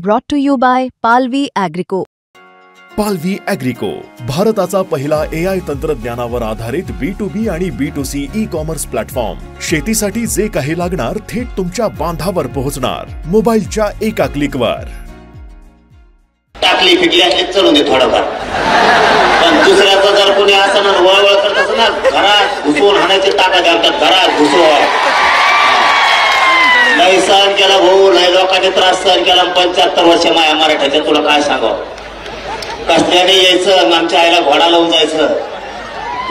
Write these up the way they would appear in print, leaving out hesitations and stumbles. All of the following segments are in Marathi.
Brought to you by Palvi Agrico. पालवी ॲग्रिको, भारताचा पहिला AI तंत्रज्ञानावर आधारित B2B आणि B2C ई-कॉमर्स प्लॅटफॉर्म. शेतीसाठी जे काही लागणार थेट तुमच्या बांधावर पोहोचणार, मोबाईलच्या एका क्लिकवर. टाकली फिकली असली चढून दे थोडंफार, पण दुसऱ्याचं जर कोणी असं ना वळवळ करत असं ना, घरात घुसवून हाणायची ताकद आमच्या घरात घुसवून. लय सहन केला भाऊ, लय लोकांनी त्रास सहन केला. 75 वर्ष माया मराठ्याच्या, तुला काय सांगावं. कसल्याने यायचं, आमच्या आईला घोडा लावून जायचं.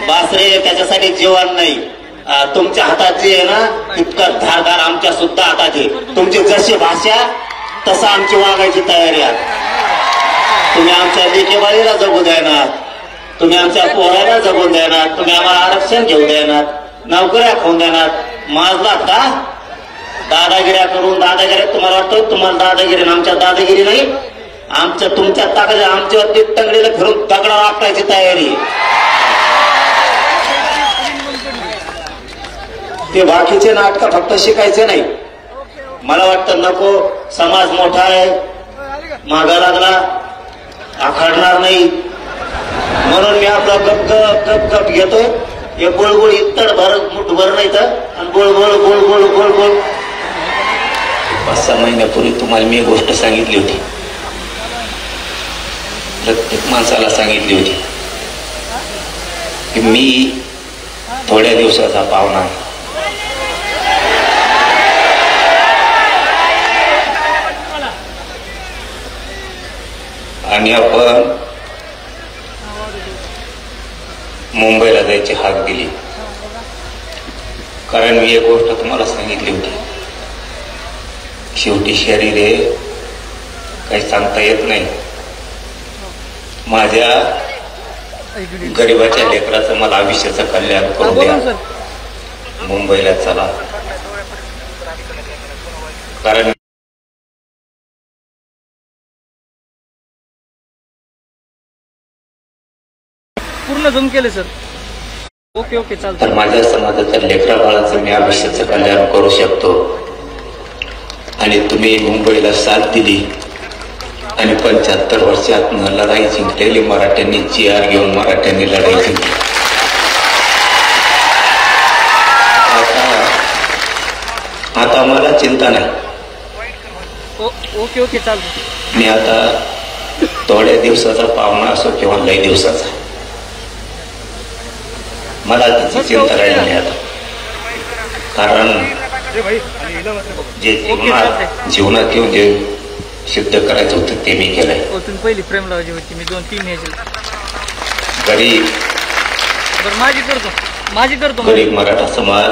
बासरे त्याच्यासाठी जेवण नाही. तुमच्या हातात जे आहे ना इतकं धारदार आमच्या सुद्धा हातात आहे. तुमची जशी भाषा तसं आमची वागायची तयारी आहे. तुम्ही आमच्या लेकीबाळीला जगू देणार, तुम्ही आमच्या पोराला जगून देणार, तुम्ही आम्हाला आरक्षण घेऊ देणार, नोकऱ्या खाऊन देणार. माजलात का दादागिऱ्या करून? दादागिरी तुम्हाला वाटतं तुम्हाला दादागिरी, आमच्या दादागिरी नाही. आमच्या तुमच्या ताकद आमच्यावरती तंगडीला फिरून दगडा वापरायची तयारी. ते बाकीचे नाटक फक्त शिकायचे नाही. मला वाटतं नको, समाज मोठा आहे, मागा लागला, आखडणार नाही म्हणून मी आपला गप गप गप गप घेतोय. हे बोळबोळ इतड भर मुठ भर नाही तर, आणि बोळबोळ बोळबोळ बोळबोळ. 5-6 महिन्यापूर्वी तुम्हाला मी गोष्ट सांगितली होती, प्रत्येक माणसाला सांगितली होती की मी थोड्या दिवसाचा पाहुणा आहे. आणि आपण मुंबईला जायची हाक दिली, कारण मी एक गोष्ट तुम्हाला सांगितली होती. शेवटी शरीर आहे, काही सांगता येत नाही. माझ्या गरिबाच्या लेकराचं मला आयुष्याचं कल्याण करून द्या, मुंबईला चला. कारण पूर्ण जम केले सर. ओके ओके चालतं. तर माझ्या समाजाच्या लेकरा बाळाचं मी आयुष्याचं कल्याण करू शकतो. आणि तुम्ही मुंबईला साथ दिली आणि 75 वर्षात लढाई जिंकलेली मराठ्यांनी, GR घेऊन मराठ्यांनी लढाई जिंकली. आता मला चिंता नाही. ओके ओके चालतं. मी आता थोड्या दिवसाचा पाहुणा असो किंवा लई दिवसाचा, मला त्याची चिंता राहिली नाही आता. कारण जे जीवनात येऊन जे सिद्ध करायचं होतं ते मी केलंय. तुम्ही पहिली फ्रेम लावायची होती, मी 2-3 न्यायचे. गरीब माझी करतो. गरीब मराठा समाज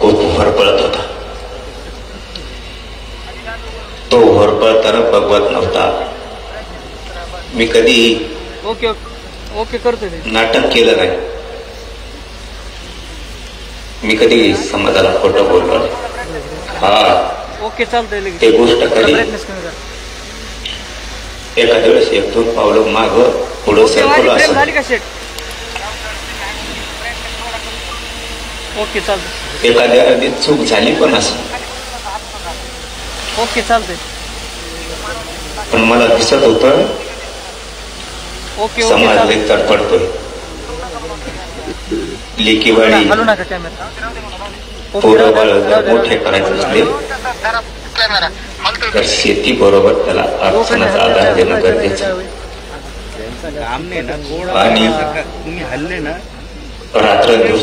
खूप होरपळत होता. तो होरपळताना बघवत नव्हता. मी कधी ओके ओके करतो. नाटक केलं नाही. मी कधी समाजाला खोटं बोललो नाही. हा ओके चालतंय. ते गोष्ट कधी एखाद्या वेळेस 1-2 पावलं माग पुढं सरकलो असं. ओके चालतंय. एखाद्या चूक झाली पण असं. ओके चालतंय. पण मला दिसत होतं समाज लई तडफडतोय. लेकीवाडी पोरं बाळ जर मोठे करायचे असले तर शेती बरोबर त्याला अडचणीचा आधार देणं गरजेचं. आणि रात्रंदिवस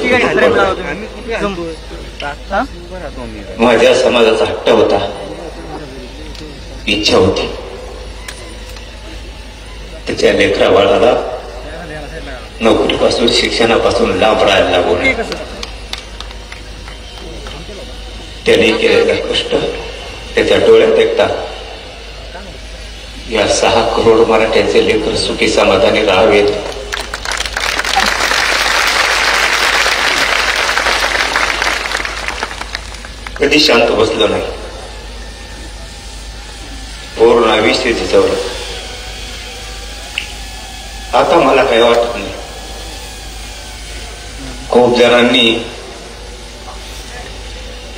माझ्या समाजाचा हट्ट होता, इच्छा होती त्याच्या लेकरा बाळाला नोकरीपासून शिक्षणापासून लांब राहायला लागू नये. त्याने केलेलं कष्ट त्याच्या डोळ्यात एकता. या 6 करोड मराठ्यांचे लेकर सुखी समाधानी राहावेत, कधी शांत बसलो नाही. पूर्ण आयुष्य झिजवलं. आता मला काही वाटत नाही. खूप जणांनी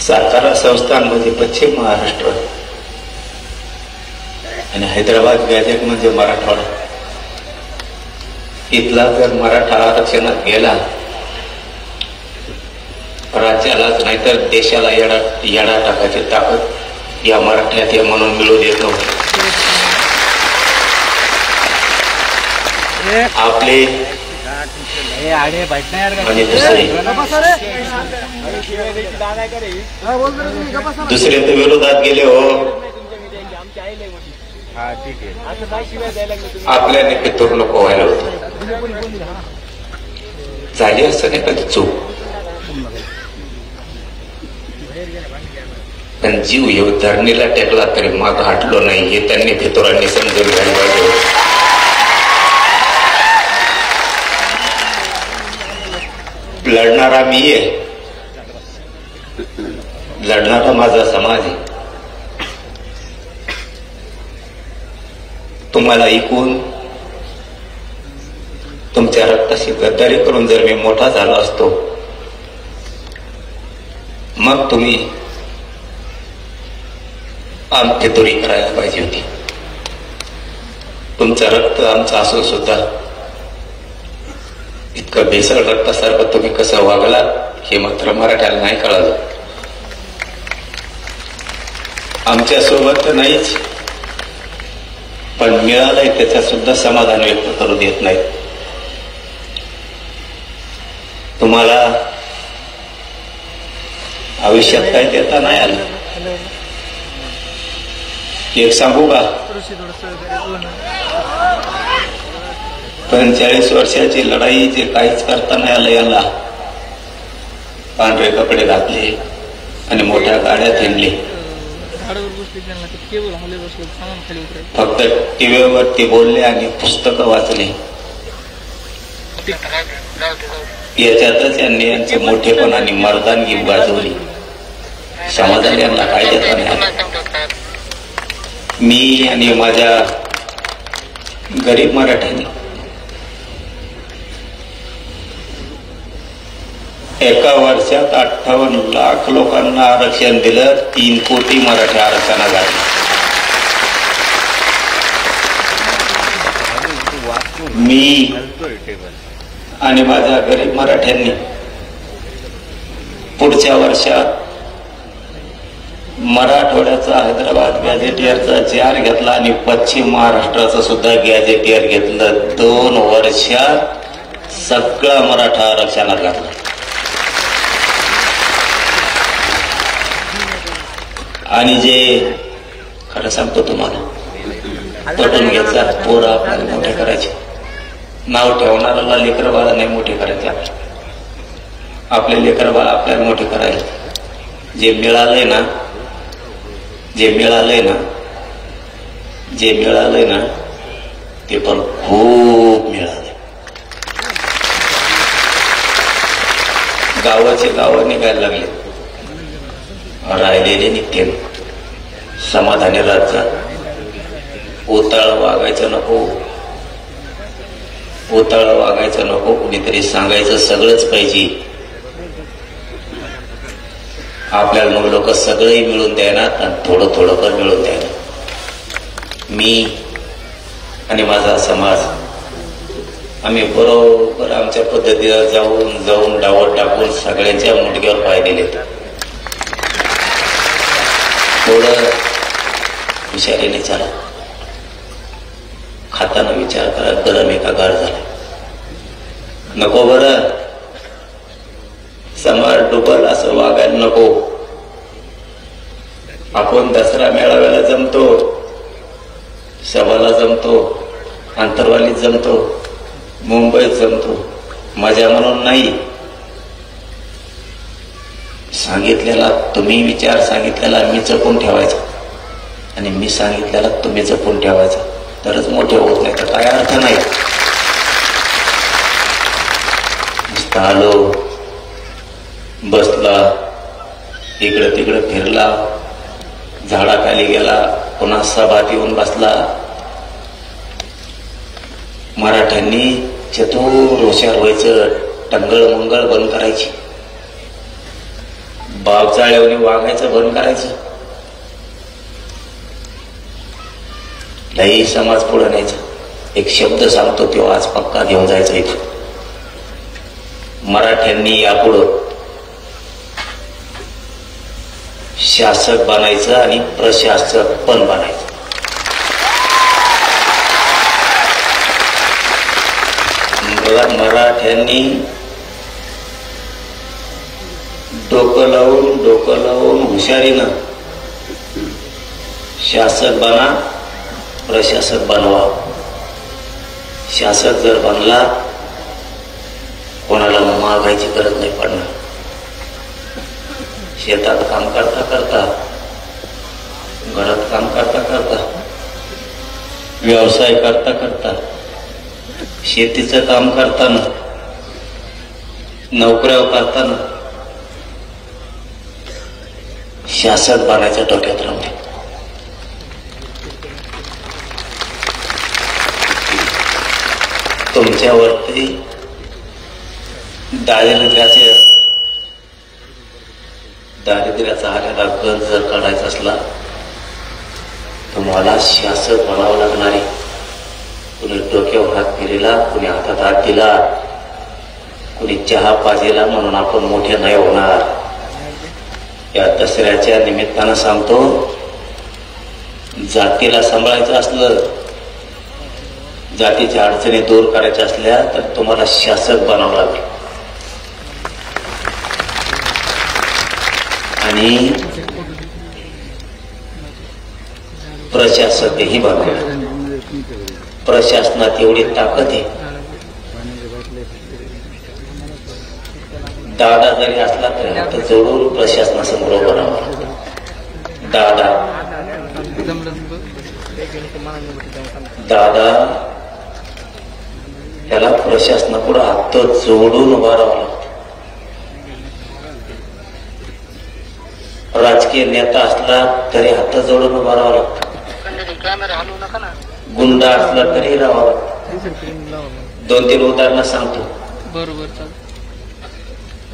सातारा संस्थानमध्ये पश्चिम महाराष्ट्र आणि हैदराबाद गॅजेट म्हणजे मराठवाडा. इथला जर मराठा आरक्षणात गेला राज्यालाच नाही तर देशाला येडा टाकायची ताकद या मराठ्यात हे म्हणून मिळू देत नव्हते. आपले आणि दुसरे तर विरोधात गेले हो. आपल्याने पितूर नको व्हायला होतं. झाली असं नाही कधी चूक, पण जीव येऊ धरणीला टेकला तरी माग हटलो नाही हे त्यांनी फितुरांनी समजून घ्यायला पाहिजे. लढणारा मी आहे, लढणारा माझा समाज आहे. तुम्हाला ऐकून तुमच्या रक्ताशी गद्दारी करून जर मी मोठा झालो असतो मग तुम्ही फितुरी करायला पाहिजे होती. तुमचं रक्त आमचं असून सुद्धा इतकं भेसळ रक्तासारखं तुम्ही कसं वागला हे मात्र मराठ्याला नाही कळालं. आमच्या सोबत नाहीच, पण मिळालंय त्याच्यात सुद्धा समाधान व्यक्त करू देत नाही. तुम्हाला आयुष्यात काय देता नाही आलं. एक सांगू का, 45 वर्षाची लढाई जे काहीच करता नाही आलं याला. पांढरे कपडे घातले आणि मोठ्या गाड्यात हिंडले. फक्त टीव्हीवरती बोलले आणि पुस्तकं वाचले. याच्यातच यांनी यांचे मोठेपण आणि मर्दानगी गाजवली. समाजाने यांना काय देता नाही आलं. मी आणि माझ्या गरीब मराठ्यांनी एका वर्षात 58 लाख लोकांना आरक्षण दिलं. 3 कोटी मराठी आरक्षणात घातलं. मी आणि माझ्या गरीब मराठ्यांनी पुढच्या वर्षात मराठवाड्याचा हैदराबाद गॅजेटियरचा जार घेतला आणि पश्चिम महाराष्ट्राचं सुद्धा गॅजेटियर घेतलं. 2 वर्षात सगळा मराठा आरक्षणात घातला. आणि जे खरं सांगतो तुम्हाला, पटून घ्यायचा पोरं आपल्याला मोठे करायचे. नाव ठेवणाऱ्याला लेकर बाळा नाही मोठे करायचे. आपले लेकर बाळा आपल्याला मोठे करायचे. जे मिळालंय ना ते पण खूप मिळाले. गावाचे गाव निघायला लागले. राहिलेले निघते. समाधानी राजा ओताळ वागायचं नको. कुणीतरी सांगायचं सगळंच पाहिजे. आपल्याला मग लोक सगळंही मिळून द्यायना आणि थोडं थोडं पण मिळून द्यायना. मी आणि माझा समाज आम्ही बरोबर आमच्या पद्धतीला जाऊन डावट टाकून सगळ्यांच्या मुंडक्यावर पाय दिले. थोडं हुशारीने चला. खाताना विचार करा गरम आहे का गार झाला. नको बरं समाज डुबल असं वागायला नको. आपण दसरा मेळाव्याला जमतो, सभाला जमतो, आंतरवालीत जमतो, मुंबईत जमतो. मजा म्हणून नाही. सांगितलेला तुम्ही विचार सांगितलेला मी जपून ठेवायचा आणि मी सांगितलेला तुम्ही जपून ठेवायचा. तरच मोठे होत नाही तर काय अर्थ नाही. नुसतं आलो, बसला, इकडं तिकडं फिरला, झाडाखाली गेला, पुन्हा सभात येऊन बसला. मराठ्यांनी चतुर हुशार व्हायचं. टंगळ मंगळ बंद करायची. बावचाळ्याने वागायचं बंद करायचं. लई समाज पुढे न्यायचा. एक शब्द सांगतो तो आज पक्का घेऊन जायचा इथं. मराठ्यांनी यापुढं शासक बनायचं आणि प्रशासक पण बनायचं. मराठ्यांनी डोकं लावून हुशारीनं शासक बना, प्रशासक बनवा. शासक जर बनला कोणाला मागायची गरज नाही पडणार. शेतात काम करता करता, घरात काम करता करता, व्यवसाय करता करता, शेतीचं काम करताना, नोकऱ्या करताना शासक बनायचं डोक्यात राहून दे. तुमच्यावरती दारिद्र्याचा आलेला गंज जर काढायचा असला तुम्हाला शासक बनावं लागणार आहे. कुणी डोक्यावर हात फिरला, कुणी हातात हात दिला, कुणी चहा पाजेला म्हणून आपण मोठे नाही होणार. या दसऱ्याच्या निमित्तानं सांगतो, जातीला सांभाळायचं असलं, जातीच्या अडचणी दूर करायच्या असल्या तर तुम्हाला शासक बनावं लागेल. आणि प्रशासकही बनावं. प्रशासनात एवढी ताकद आहे, दादा जरी असला तरी आता जोडून प्रशासनासमोर बनावा. दादा त्याला प्रशासनापुढे हात जोडून उभा राहावं लागतं. राजकीय नेता असला तरी हात जोडून उभा राहावं लागतं. गुंडा असला तरी राहावं लागतं. 2-3 उदाहरणं सांगतो. बरोबर.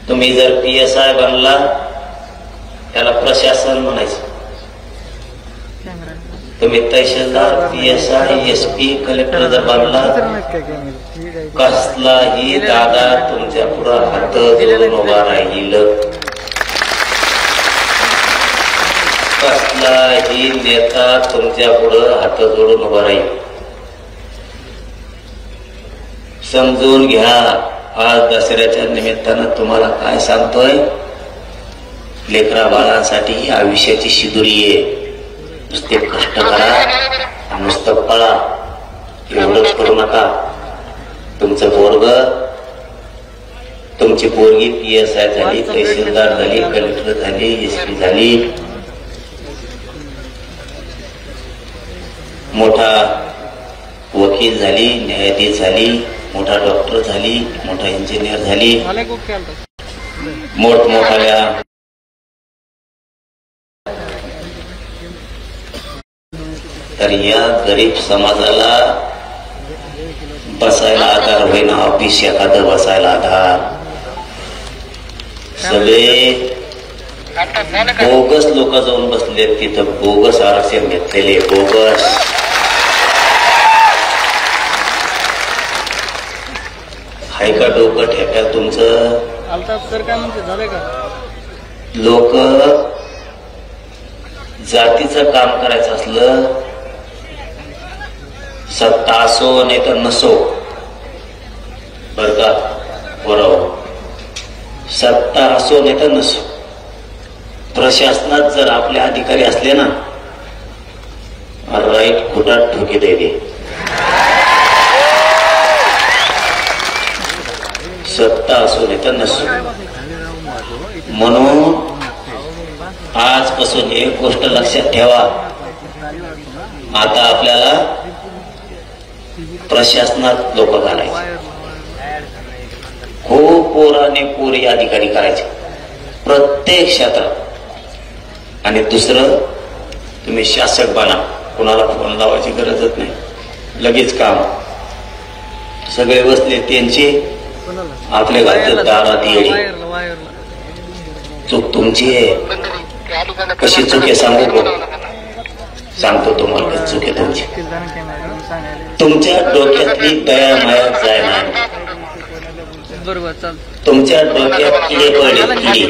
तुम्ही जर PSI बनला त्याला प्रशासन म्हणायचं. तुम्ही तहसीलदार, PSI, SP, कलेक्टर जर बनला कसलाही दादा तुमच्या पुढं हात जोडून उभा राहील. कसलाही नेता तुमच्या पुढं हात जोडून उभा राहील. समजून घ्या. आज दसऱ्याच्या निमित्तानं तुम्हाला काय सांगतोय, लेकरा बाळांसाठी आयुष्याची शिदुरी आहे. नुसते कष्ट करा, नुसतं पळा, एवढंच करू नका. तुमचं पोरग, तुमची पोरगी PSI झाली, तहसीलदार झाली, कलेक्टर झाली, SP झाली, मोठा वकील झाली, न्यायाधीश झाली, मोठा डॉक्टर झाली, मोठा इंजिनियर झाली, मोठमोठ्या तर या गरीब समाजाला बसायला आधार होईना. ऑफिस एखादं बसायला आधार. सगळे बोगस लोक जाऊन बसले तिथं, बोगस आरक्षण घेतलेले, बोगस. हाय का डोकं ठेप्यात तुमचं? लोक जातीचं काम करायचं असलं, सत्ता असो नाही तर नसो, बर का, बरोबर, सत्ता असो नाही तर नसो, प्रशासनात जर आपले अधिकारी असले ना, राईट खुटात ठोके द्यायचे. सत्ता असो नाही तर नसो. म्हणून आजपासून एक गोष्ट लक्षात ठेवा, आता आपल्याला प्रशासनात लोक घालायचे, खूप पोराने पोरी अधिकारी करायचे प्रत्येक क्षेत्रात. आणि दुसरं, तुम्ही शासक बना, कोणाला फोन लावायची गरजच नाही, लगेच काम. सगळे बसले त्यांचे, आपल्या घरच्या दारात येणे. चूक तुमची आहे. कशी चूक आहे सांगू? सांगतो तुम्हाला चूक आहे तुमची. तुमच्या डोक्यातली दया माया जायना, बरोबर चाल. तुमच्या डोक्यात किडे पडले किडे,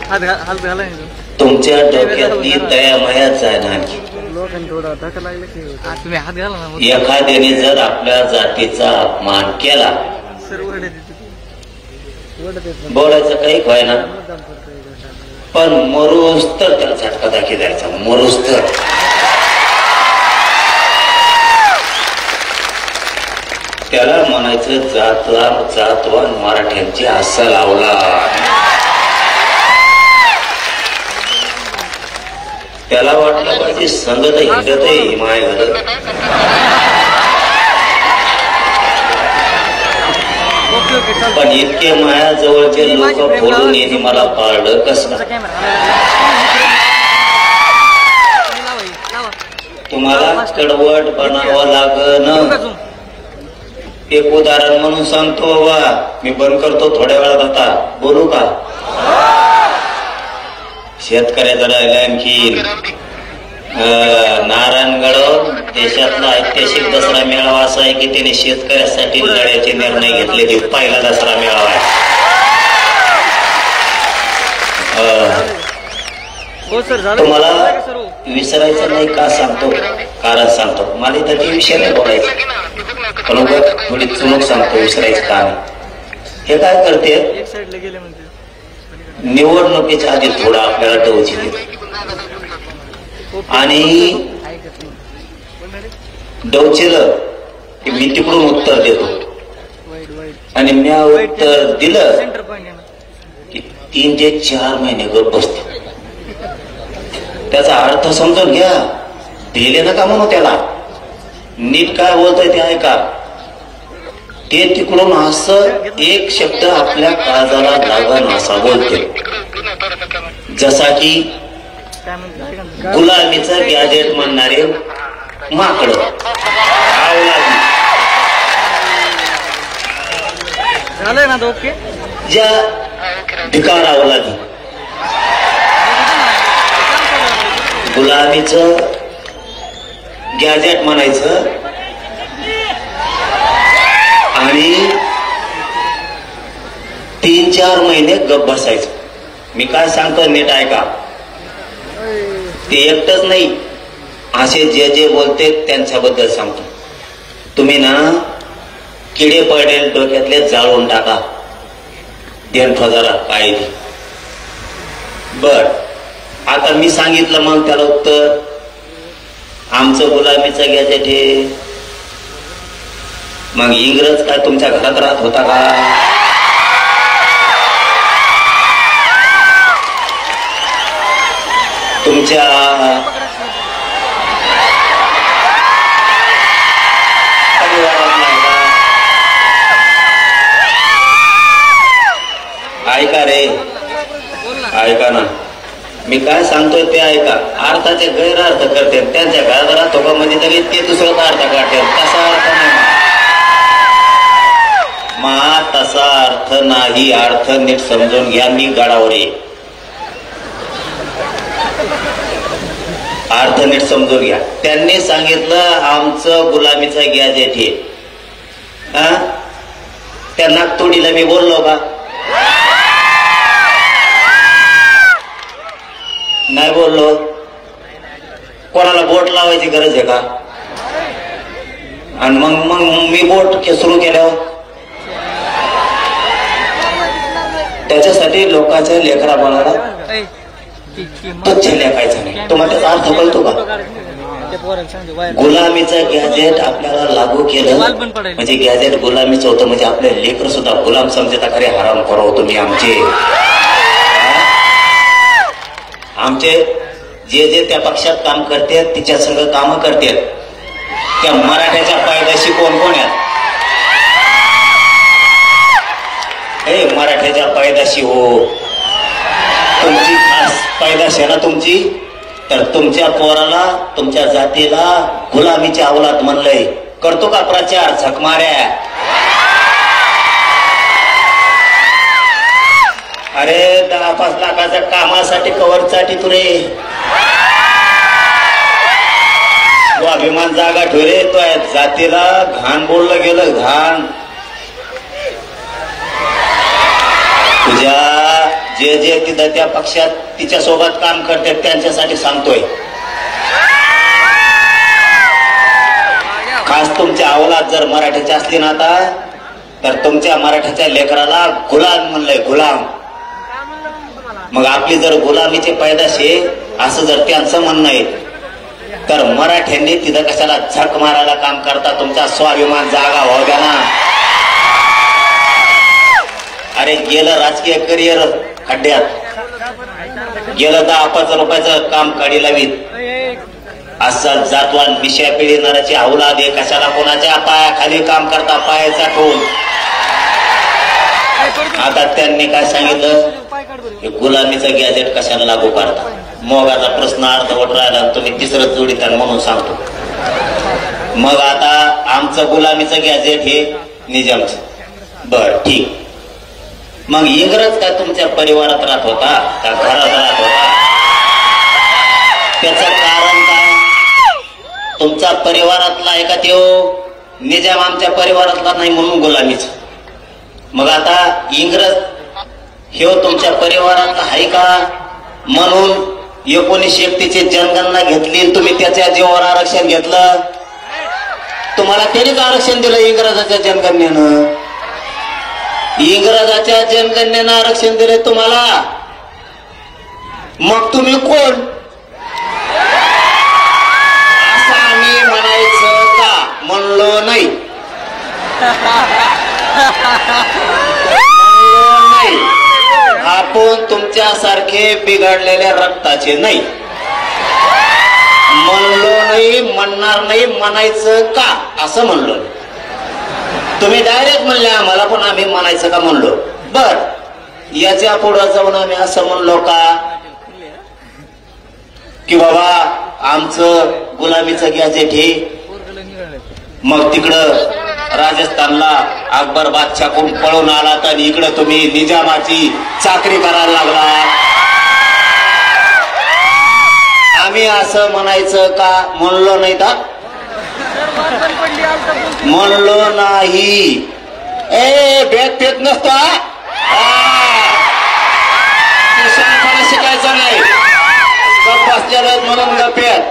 हात घाला तुमच्या डोक्यातली दया माया जायना आणखी. तुम्ही हात घाला ना. एखाद्याने जर आपल्या जातीचा अपमान केला, बोलायचं काही काय ना, पण मरूस तर त्याला झटका दाखी द्यायचा. मरूस तर त्याला म्हणायचं जातवान मराठ्यांची अस्सल अवलाद. त्याला वाटलं पाहिजे संगत हिंडत माय घर. पण इतके माया जवळचे लोक बोलून येणे मला पाळलं कसं. तुम्हाला कडवट बनावं लागन. एक उदाहरण म्हणून सांगतो बाबा, मी बंद करतो थोड्या वेळात. आता बोलू का? शेतकऱ्याचं राहिलं आणखी. नारायणगड देशातला ऐतिहासिक दसरा मेळावा असा आहे की त्याने शेतकऱ्यासाठी लढ्याचे निर्णय घेतले. ते पहिला दसरा मेळावा आहे. तुम्हाला विसरायचं नाही का सांगतो, कारण सांगतो. मला इथं ते विषय नाही बोलायचं, पण थोडी चुमक सांगतो विसरायचं का नाही. हे काय करते, निवडणुकीच्या आधी थोडं आपल्याला डवची देते आणि डवचिलं की मी तिकडून उत्तर देतो आणि मी उत्तर दिलं की 3 ते 4 महिने गप बसते. त्याचा अर्थ समजून घ्या. दिले नका म्हणू त्याला. नीट काय बोलतोय ते ऐका. ते तिकडून असं एक शब्द आपल्या काळजाला लागण असा बोलते, जसा की गुलामीचं गॅजेट म्हणणारे माकड. झालंय ना ओके. ज्या भिकार अवलादी गुलामीचं गॅजेट म्हणायचं आणि 3-4 महिने गप बसायचं. मी काय सांगतो नीट ऐका. ते एकटंच नाही, असे जे जे बोलते त्यांच्याबद्दल सांगतो. तुम्ही ना किडे पडेल डोक्यातले जाळून टाका. देणठो जरा काय बर. आता मी सांगितलं मग त्याला उत्तर, आमचं गुलामीचं गॅजेट हे. मग इंग्रज काय तुमच्या घरात राहत होता का? तुमच्या ऐका रे, ऐका ना. मी काय सांगतोय ते ऐका. अर्थाचे गैरअर्थ करते, त्यांच्या घरात राहतो का म्हणजे तरी ते दुसरा अर्थ काढते. तसा अर्थ नाही मा, तसा अर्थ नाही. अर्थ नीट समजून घ्या. मी गडावर ये. अर्थ नीट समजून घ्या. त्यांनी सांगितलं आमचं गुलामीचं गॅजेट हे. त्या नागतोडीला मी बोललो का? नाही बोललो. कोणाला बोट लावायची गरज आहे का? आणि मग मग मी बोट सुरू केल्यावर त्याच्यासाठी लोकांच्या लेकरा बाळाला तुच्छ लेखायचं नाही. तुम्हाला त्याचा अर्थ कळतो का? गुलामीचं गॅजेट आपल्याला लागू केलं म्हणजे गॅजेट गुलामीचं होतं, म्हणजे आपले लेकर सुद्धा गुलाम समजता. खरे हराम करो तुम्ही. आमचे जे जे त्या पक्षात काम करतात तिच्या संग काम करतात. त्या मराठ्याच्या पायदाशी कोण कोण आहेत? हे मराठ्याच्या पायदाशी हो. तुमची खास पायदाशी आहे ना तुमची. तर तुमच्या पोराला तुमच्या जातीला गुलामीची अवलाद म्हणलंय. करतो का प्रचार? झक माऱ्या. अरे 10-5 लाखाच्या कामासाठी कवर साठी तुरे स्वाभिमान जागा ठेवले तो जातीला घाण बोललं गेलं घाण. तुझ्या जे जे तिथं त्या पक्षात तिच्या सोबत काम करतात त्यांच्यासाठी सांगतोय. खास तुमच्या अवलाद जर मराठीची असली ना आता तर तुमच्या मराठीच्या लेकराला गुलाम म्हणलंय गुलाम. मग आपली जर गुलामीची पैदाश आहे असं जर त्यांचं म्हणणं आहे तर मराठ्यांनी तिथं कशाला झक मारायला काम करता. तुमचा स्वाभिमान जागा व्हाव द्या ना. अरे गेलं राजकीय करिअर खड्ड्यात, गेलं 10-5 रुपयाचं काम काढी लावीत. असं जातवान मिशा पिढीणाराची अवलाद आहे. कशाला कोणाच्या पायाखाली काम करता पाय चाटून. आता त्यांनी काय सांगितलं हे गुलामीचं गॅजेट कशाला लागू करता. मोगाचा प्रश्न अर्धवट राहिला तुम्ही तिसरं जोडीता म्हणून सांगतो. मग आता आमचं गुलामीचं गॅजेट हे निजामचं. बर ठीक. मग इंग्रज काय तुमच्या परिवारात राहत होता का घरात राहत होता? त्याचं कारण काय? तुमचा परिवारातला आहे का त्यो? निजाम आमच्या परिवारातला नाही म्हणून गुलामीच. मग आता इंग्रज हे तुमच्या परिवारातला आहे का म्हणून 1931ची जनगणना घेतली. तुम्ही त्याच्या जीवावर आरक्षण घेतलं. तुम्हाला त्यानेच आरक्षण दिलं इंग्रजाच्या जनगणनेनं. इंग्रजाच्या जनगणनेनं आरक्षण दिले तुम्हाला. मग तुम्ही कोण असं आम्ही म्हणायचं का? म्हणलो नाही. आपण तुमच्यासारखे बिघडलेल्या रक्ताचे नाही. म्हणलो नाही, म्हणणार नाही, म्हणायचं का असं म्हणलो. तुम्ही डायरेक्ट म्हणले आम्हाला पण आम्ही म्हणायचं का म्हणलो. बर याच्या पुढे जाऊन आम्ही असं म्हणलो का की बाबा आमचं गुलामीचं गॅजेट हे. मग तिकडं राजस्थानला अकबर बादशाहकडून पळून आला तर इकडं तुम्ही निजामाची चाकरी करायला लागला. आम्ही असं म्हणायचं का? म्हणलो नाही का? म्हणलो नाही. भेद भेद नसतो. शिकायचं नाही. गप बसलेलं म्हणून गप्पेत.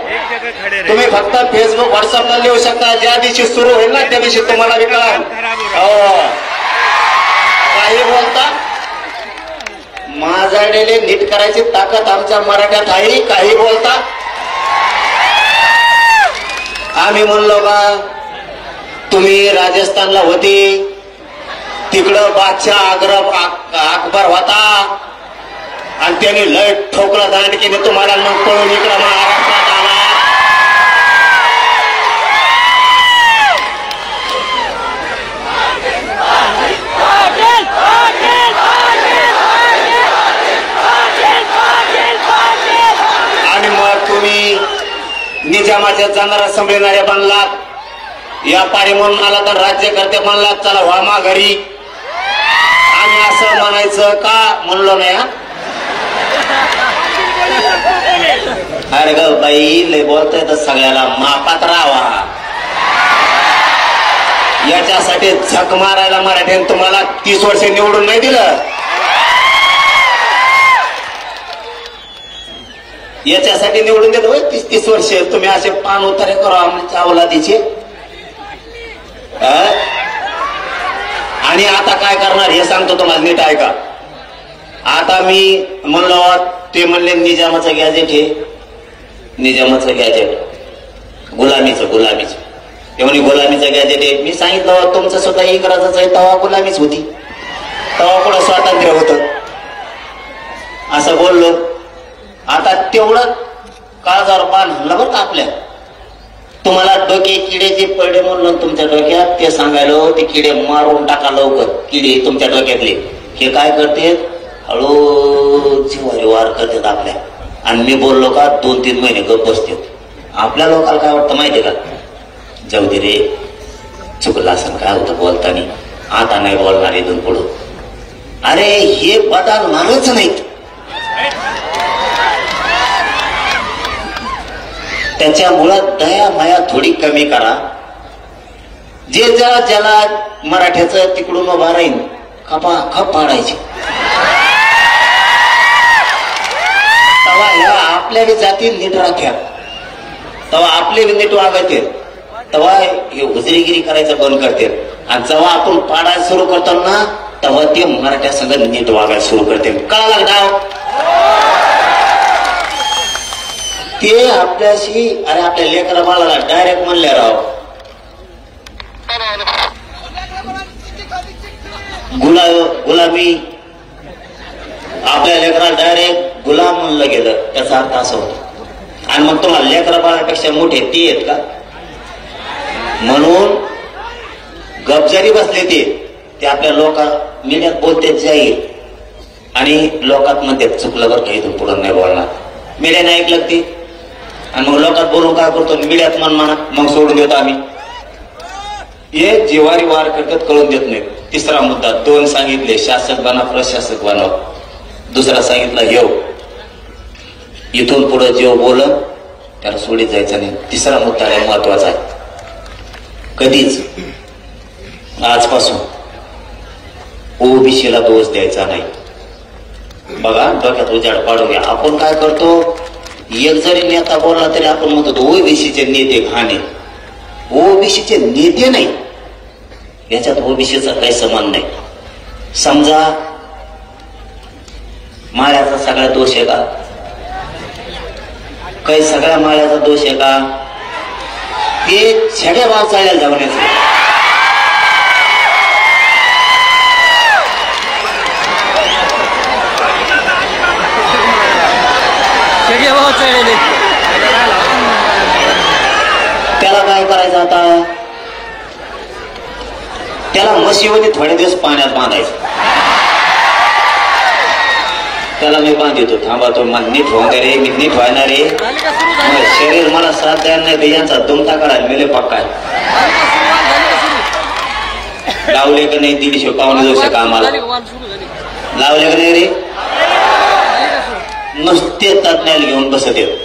तुम्ही फक्त फेसबुक व्हॉट्सअपला लिहू शकता. ज्या दिवशी सुरू होईल ना त्या दिवशी तुम्हाला विकणार. काही बोलता माझ्याकडे नीट करायची ताकद आमच्या मराठ्यात आहे. काही बोलता. आम्ही म्हणलो का तुम्ही राजस्थानला होते तिकडं बादशाह अकबर होता आणि त्यांनी लय ठोकला दांडकीने तुम्हाला मग पळून इकडं महाराष्ट्रात आला. आणि मग तुम्ही निजामाच्या जाणारा संभळणाऱ्या बनलात. या पारी म्हणून आला तर राज्यकर्ते म्हणलात चला व्हा माघारी. आणि असं म्हणायचं का? म्हणलो नाही. अरे ग बाई लय बोलतोय तर सगळ्याला मापात राहावा. याच्यासाठी झक मारायला मराठ्याने तुम्हाला 30 वर्ष निवडून नाही दिलं. याच्यासाठी निवडून देतो 30 वर्ष. तुम्ही असे पान उतारे करू आमच्या अवलादीचे. आणि आता काय करणार हे सांगतो तुम्हाला नीट ऐका. आता मी म्हणलो ते म्हणले निजामाचं गॅजेट हे. निजामाचं गॅजेट गुलामीचं ते म्हणे गुलामीचं गॅजेट आहे. मी सांगितलं तुमचं सुद्धा इंग्रजाचं आहे तेव्हा गुलामीच होती. तेव्हा कुठं स्वातंत्र्य होतं असं बोललो. आता तेवढं काळजावर पान हल्ला बरं का आपल्या. तुम्हाला डोके किडे जे पडले म्हणून तुमच्या डोक्यात ते सांगायलो ते किडे मारून टाका लवकर. किडे तुमच्या डोक्यातले हे काय करते हळू जीवारी वार करतात आपल्या. आणि मी बोललो का 2-3 महिने गप बसते. आपल्या लोकांना काय वाटतं माहितीये का? जाऊ दे रे चुकलं असं काय होतं बोलताना. आता नाही बोलणार इथून पुढं. अरे हे बदलणारच नाहीत. त्याच्यामुळं दया माया थोडी कमी करा. जे ज्याला मराठ्याचं तिकडून उभा राहील खपा खप पाडायची. तेव्हा ह्या आपल्या बी जाती नीट राख्या, तेव्हा आपले बी नीट वागते, तेव्हा हे हुजरीगिरी करायचं बंद करते. आणि जेव्हा आपण पाडायला सुरू करतो ना तेव्हा ते मराठ्या संघ नीट वागायला सुरू करते. कळालं ना? ते आपल्याशी अरे आपल्या लेकरा बाळाला डायरेक्ट म्हणले राव गुलामी, आपल्या लेकराला डायरेक्ट गुलाम म्हणलं गेलं. त्याचा अर्थ असं होतो. आणि मग तुम्हाला लेकरा बाळापेक्षा मोठे ते आहेत का? म्हणून गपजारी बसले ते आपल्या मीडियात बोलतेच जाईल आणि लोकात मध्ये चुकलं बरं काही इथून पुढं नाही बोलणार. मीडियाने ऐकलं ते आणि मग लोकात बोलून काय करतो मीडियात म्हणा मग सोडून देतो आम्ही. हे जिवारी वार करतात कळून देत नाहीत. तिसरा मुद्दा 2 सांगितले, शासक बना प्रशासक बनव. दुसरा सांगितला येऊ इथून पुढे जेव बोल त्याला सोडीत जायचं नाही. तिसरा मुद्दा आहे महत्वाचा आहे. कधीच आजपासून ओबीसीला दोष द्यायचा नाही. बघा डोक्यात उजाड पाडू घ्या. आपण काय करतो एक जरी नेता बोलला तरी आपण म्हणतो ओबीसीचे नेते घाणे. ओबीसीचे नेते नाही, याच्यात ओबीसीचा काही संबंध नाही. समजा माळ्याचा सगळा दोष आहे का? काही सगळ्या माळ्याचा दोष आहे का? ते छड्या भाव चालायला जाण्याचं. त्याला काय करायचं आता? त्याला म्हशीमध्ये थोडे दिवस पाण्यात बांधायचं. त्याला मी बांधितो थांबा तो मला नीट होऊन दे रे, मी नीट व्हायणार रे. शरीर मला साथ द्यायला नाही तर यांचा दुमटा काढायला मेले पक्का. लावले का नाही 150 पावणे 200 कामाला लावले का नाही रे? नुसते तज्ञाला घेऊन बसत येत.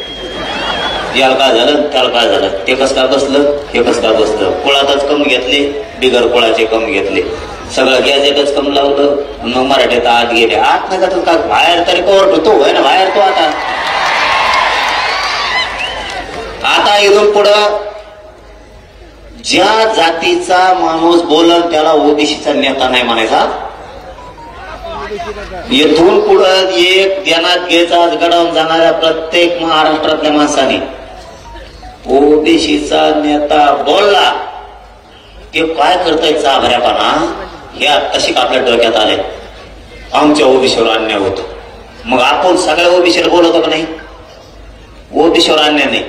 याला काय झालं त्याला काय झालं, ते कस काय बसलं हे कस काय बसलं. कुळातच कम घेतले, बिगर कुळाचे कम घेतले, सगळं गॅजेटच कम लावलं. मग मराठीत आत गेले. आत नाही का बाहेर तरी कवर तो होय ना बाहेर तो. आता इथून पुढं ज्या जातीचा माणूस बोलल त्याला ओबीसीचा नेता नाही म्हणायचा. येथून पुढं एक ध्यानात घ्यायचा घडवून जाणाऱ्या प्रत्येक महाराष्ट्रातल्या माणसाने ओबीसीचा नेता बोलला ते काय करताय चाभऱ्यापणा हे आत्ताशी आपल्या डोक्यात आले. आमच्या ओबीसीवर अन्याय होतो मग आपण सगळ्या ओबीसीला बोलवतो का नाही? ओबीसीवर अन्याय नाही.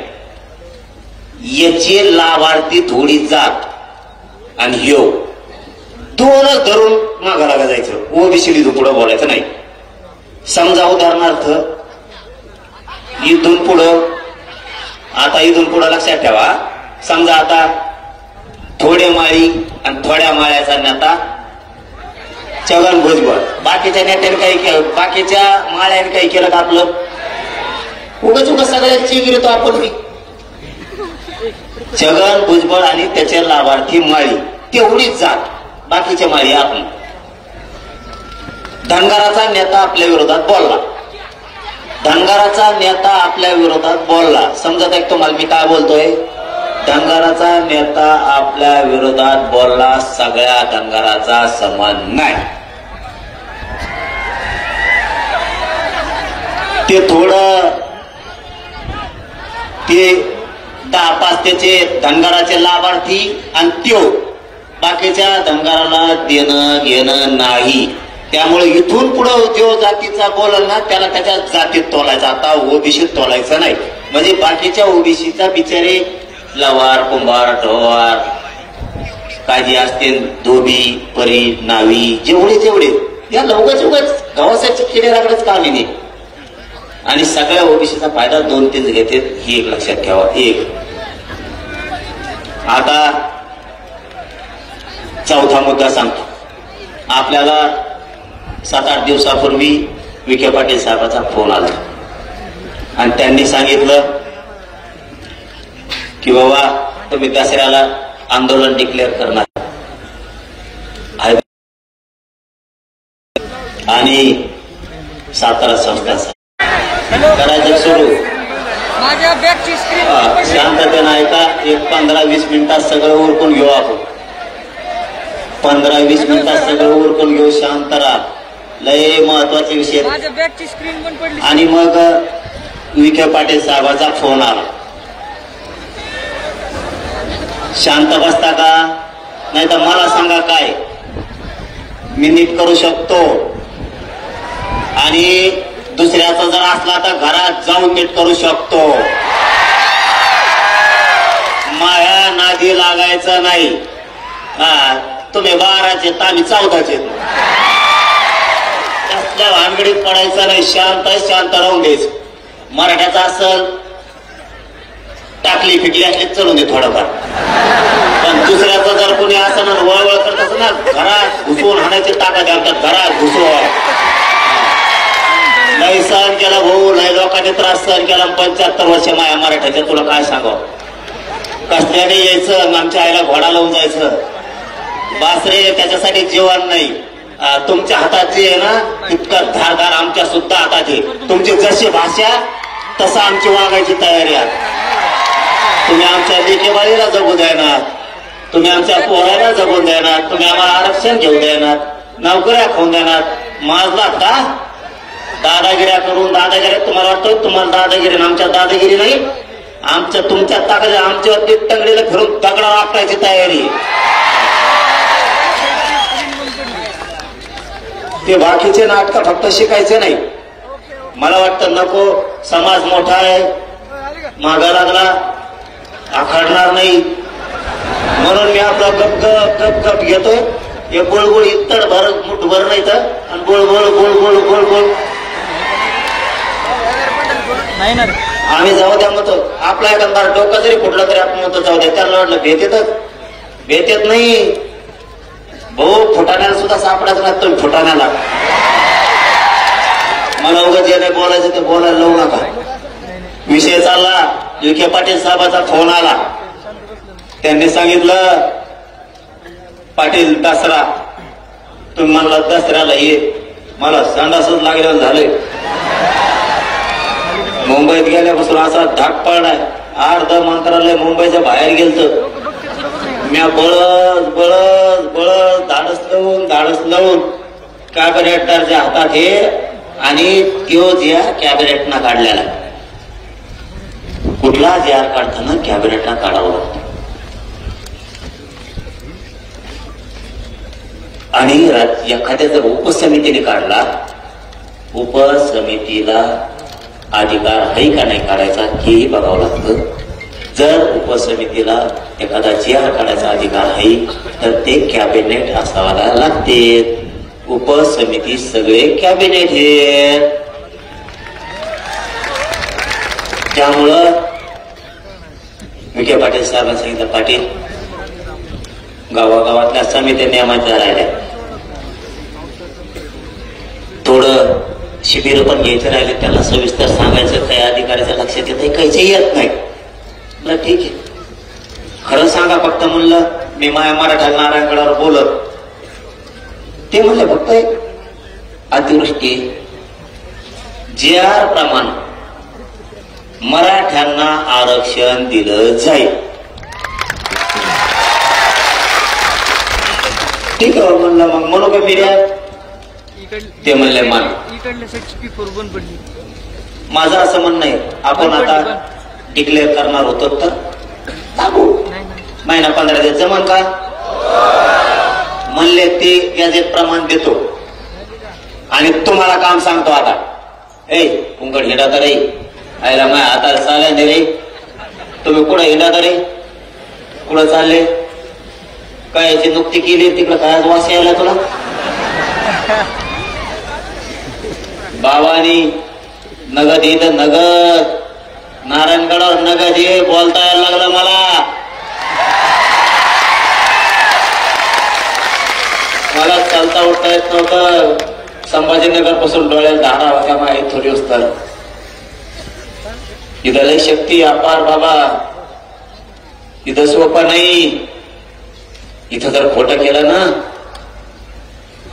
याचे लाभार्थी थोडी जात आणि ह्यो दोनच धरून मागायला जायचं. ओबीसी इथून पुढं बोलायचं नाही. समजा उदाहरणार्थ इथून पुढं आता इथून पुढं लक्षात ठेवा. समजा आता थोडे माळी आणि थोड्या माळ्याचा नेता छगन भुजबळ. बाकीच्या नेत्याने काही केलं, बाकीच्या माळ्याने काही केलं का आपलं? उगाच उगाच सगळ्यांची गिरतो आपण. छगन भुजबळ आणि त्याचे लाभार्थी माळी तेवढीच जात, बाकीच्या माळी आपली. धनगराचा नेता आपल्या विरोधात बोलला, धनगराचा नेता आपल्या विरोधात बोलला. समजत आहे तुम्हाला मी काय बोलतोय? धनगराचा नेता आपल्या विरोधात बोलला, सगळ्या धनगराचा संबंध नाही. ते थोडं ते 10-5 त्याचे धनगराचे लाभार्थी आणि त्यो बाकीच्या धनगराला देणं घेणं नाही. त्यामुळे इथून पुढे जो जातीचा बोलल ना त्याला त्याच्या जातीत तोलायचा. आता ओबीसीत तोलायचं नाही. म्हणजे बाकीच्या ओबीसीचा बिचारे लवार कुंभार ढोवार काजी असते धोबी परी नावी जेवढे या लवकरच उगाच गावासाठी किडेराकडेच कामी नाही. आणि सगळ्या ओबीसीचा फायदा 2-3 घेते ही एक लक्षात ठेवा. एक आता चौथा मुद्दा सांगतो. आपल्याला 7-8 दिवसापूर्वी विखे पाटील साहेबांचा फोन आला आणि त्यांनी सांगितलं की बाबा तुम्ही दसऱ्याला आंदोलन डिक्लेअर करणार आणि सातारा संस्थाचा करायचं सुरू. माझ्या बॅगची स्क्रीन शांततेनं ऐका. एक 15-20 मिनिटात सगळं उरकून घेऊ आपण. 15-20 मिनिटात सगळं उरकून घेऊ. शांत राहा. लय महत्वाचे विषय. माझ्या बॅगची स्क्रीन पण पडली. आणि मग विखे पाटील साहेबांचा फोन आला. शांत बसता का? नाही तर मला सांगा काय मी नीट करू शकतो. आणि दुसऱ्याचा जर असला तर घरात जाऊन नीट करू शकतो. माया नादी लागायचं नाही. तुम्ही 12चे तर आम्ही 14चे. कसल्या भानगडीत पडायचं नाही. शांत राहून द्यायचं. मराठ्याचा असल टाकली फिटली असली चलून दे थोडंफार. पण दुसऱ्याचं जर कोणी असं ना वळवळ करत असं ना घरात घुसवून हाणायची ताकद आमच्यात. घरात घुसवून लय सहन केला भाऊ. लय लोकांनी त्रास सहन केला. 75 वर्ष माया मराठ्याच्या. तुला काय सांगावं. कसल्याने यायचं आमच्या आईला घोडा लावून जायचं. बासरे त्याच्यासाठी जीवन नाही. तुमच्या हातात जे आहे ना तितकं धारदार आमच्या सुद्धा हातात आहे. तुमची जशी भाषा तसं आमची वागायची तयारी आहे. तुम्ही आमच्या लेकीबाळीला जगू देणार. तुम्ही आमच्या पोराला जगून देणार. तुम्ही आम्हाला आरक्षण घेऊ देणार. नोकऱ्या खाऊन देणार. माजलात का दादागिऱ्या करून. दादागिरी तुम्हाला वाटतं तुम्हाला दादागिरी. आमच्या दादागिरी नाही. आमच्या तुमच्या ताकद आमच्यावरती तंगडीला फिरून दगडा वापरायची तयारी. ते बाकीचे नाटक फक्त शिकायचे नाही. मला वाटतं नको. समाज मोठा आहे. मागा लागला आखडणार नाही. म्हणून मी आपला गप गप गप गप घेतोय. हे गोळगोळ इतड भर मुठ भर नाही तर आणि गोळ गोळ गोळ गोळ गोळ गोळ नाही ना. आम्ही जाऊ द्या म्हणतो. आपला एखादा डोकं जरी फुटलं तरी आपण म्हणतो जाऊ द्या. त्याला वाटलं भेट येत नाही. भाऊ फुटाण्याला सुद्धा सापडायचं नाही. तुम्ही फुटाण्याला मला उगाच जे नाही बोलायचं ते बोलायला लावू नका. विषय चालला. विखे पाटील साहेबाचा फोन आला. त्यांनी सांगितलं पाटील दसरा तुम्ही म्हणला दसऱ्याला ये. मला संडासच लागलेलं झालंय. मुंबईत गेल्यापासून असा धाक पडलाय. अर्ध मंत्रालय मुंबईच्या बाहेर गेलत. म्या बळच धाडस लावून कॅबिनेटरच्या हातात हे आणि त्यो जीआर कॅबिनेटना काढलेला. कुठला जीआर काढताना कॅबिनेटना काढावं लागतं. आणि एखाद्या जर उपसमितीने काढला. उपसमितीला अधिकार आहे का नाही काढायचा हेही बघावं लागतं. जर उपसमितीला एखादा जीआर काढायचा अधिकार आहे तर ते कॅबिनेट असावायला लागते. उपसमिती सगळे कॅबिनेट हे. त्यामुळं विखे पाटील साहेबांनी सांगितलं पाटील गावागावातल्या समित्या नियमाच्या राहिल्या. थोडं शिबिर पण घ्यायचं राहिले. त्यांना सविस्तर सांगायचं. काही अधिकाऱ्याच्या लक्षात येत काहीच येत नाही. ठीक आहे खरं सांगा फक्त. म्हणलं मी माया मराठा नारायणगडावर बोलत. ते म्हणले फक्त अतिवृष्टी जीआर प्रमाण मराठ्यांना आरक्षण दिलं जाईल. ठीक आहे म्हणलं. मग म्हणू का मीडिया. ते म्हणले मान. माझं असं म्हणणं आहे आपण आता डिक्लेअर करणार होतो तर टाकू. महिना 15 दिवस जमन का म्हणले. ते गॅजेट प्रमाण देतो. आणि तुम्हाला काम सांगतो आता. कुंकड हिंडा तर रे आयला माय आता चालल्या दे रे. तुम्ही कुठं हिंडा तर रे. कुठं चालले. काय याची नुकती केली तिकडं काय वास यायला तुला. बाबानी नगद इथं नगद नारायणगडावर नगद हे बोलता यायला लागलं मला. मला चालता उठता येत नव्हतं. संभाजीनगर पासून डोळ्यात धारा होत्या माझ्या थोडी तर. इथं लय शक्ती अपार बाबा. इथं सोपं नाही. इथं जर खोटं केलं ना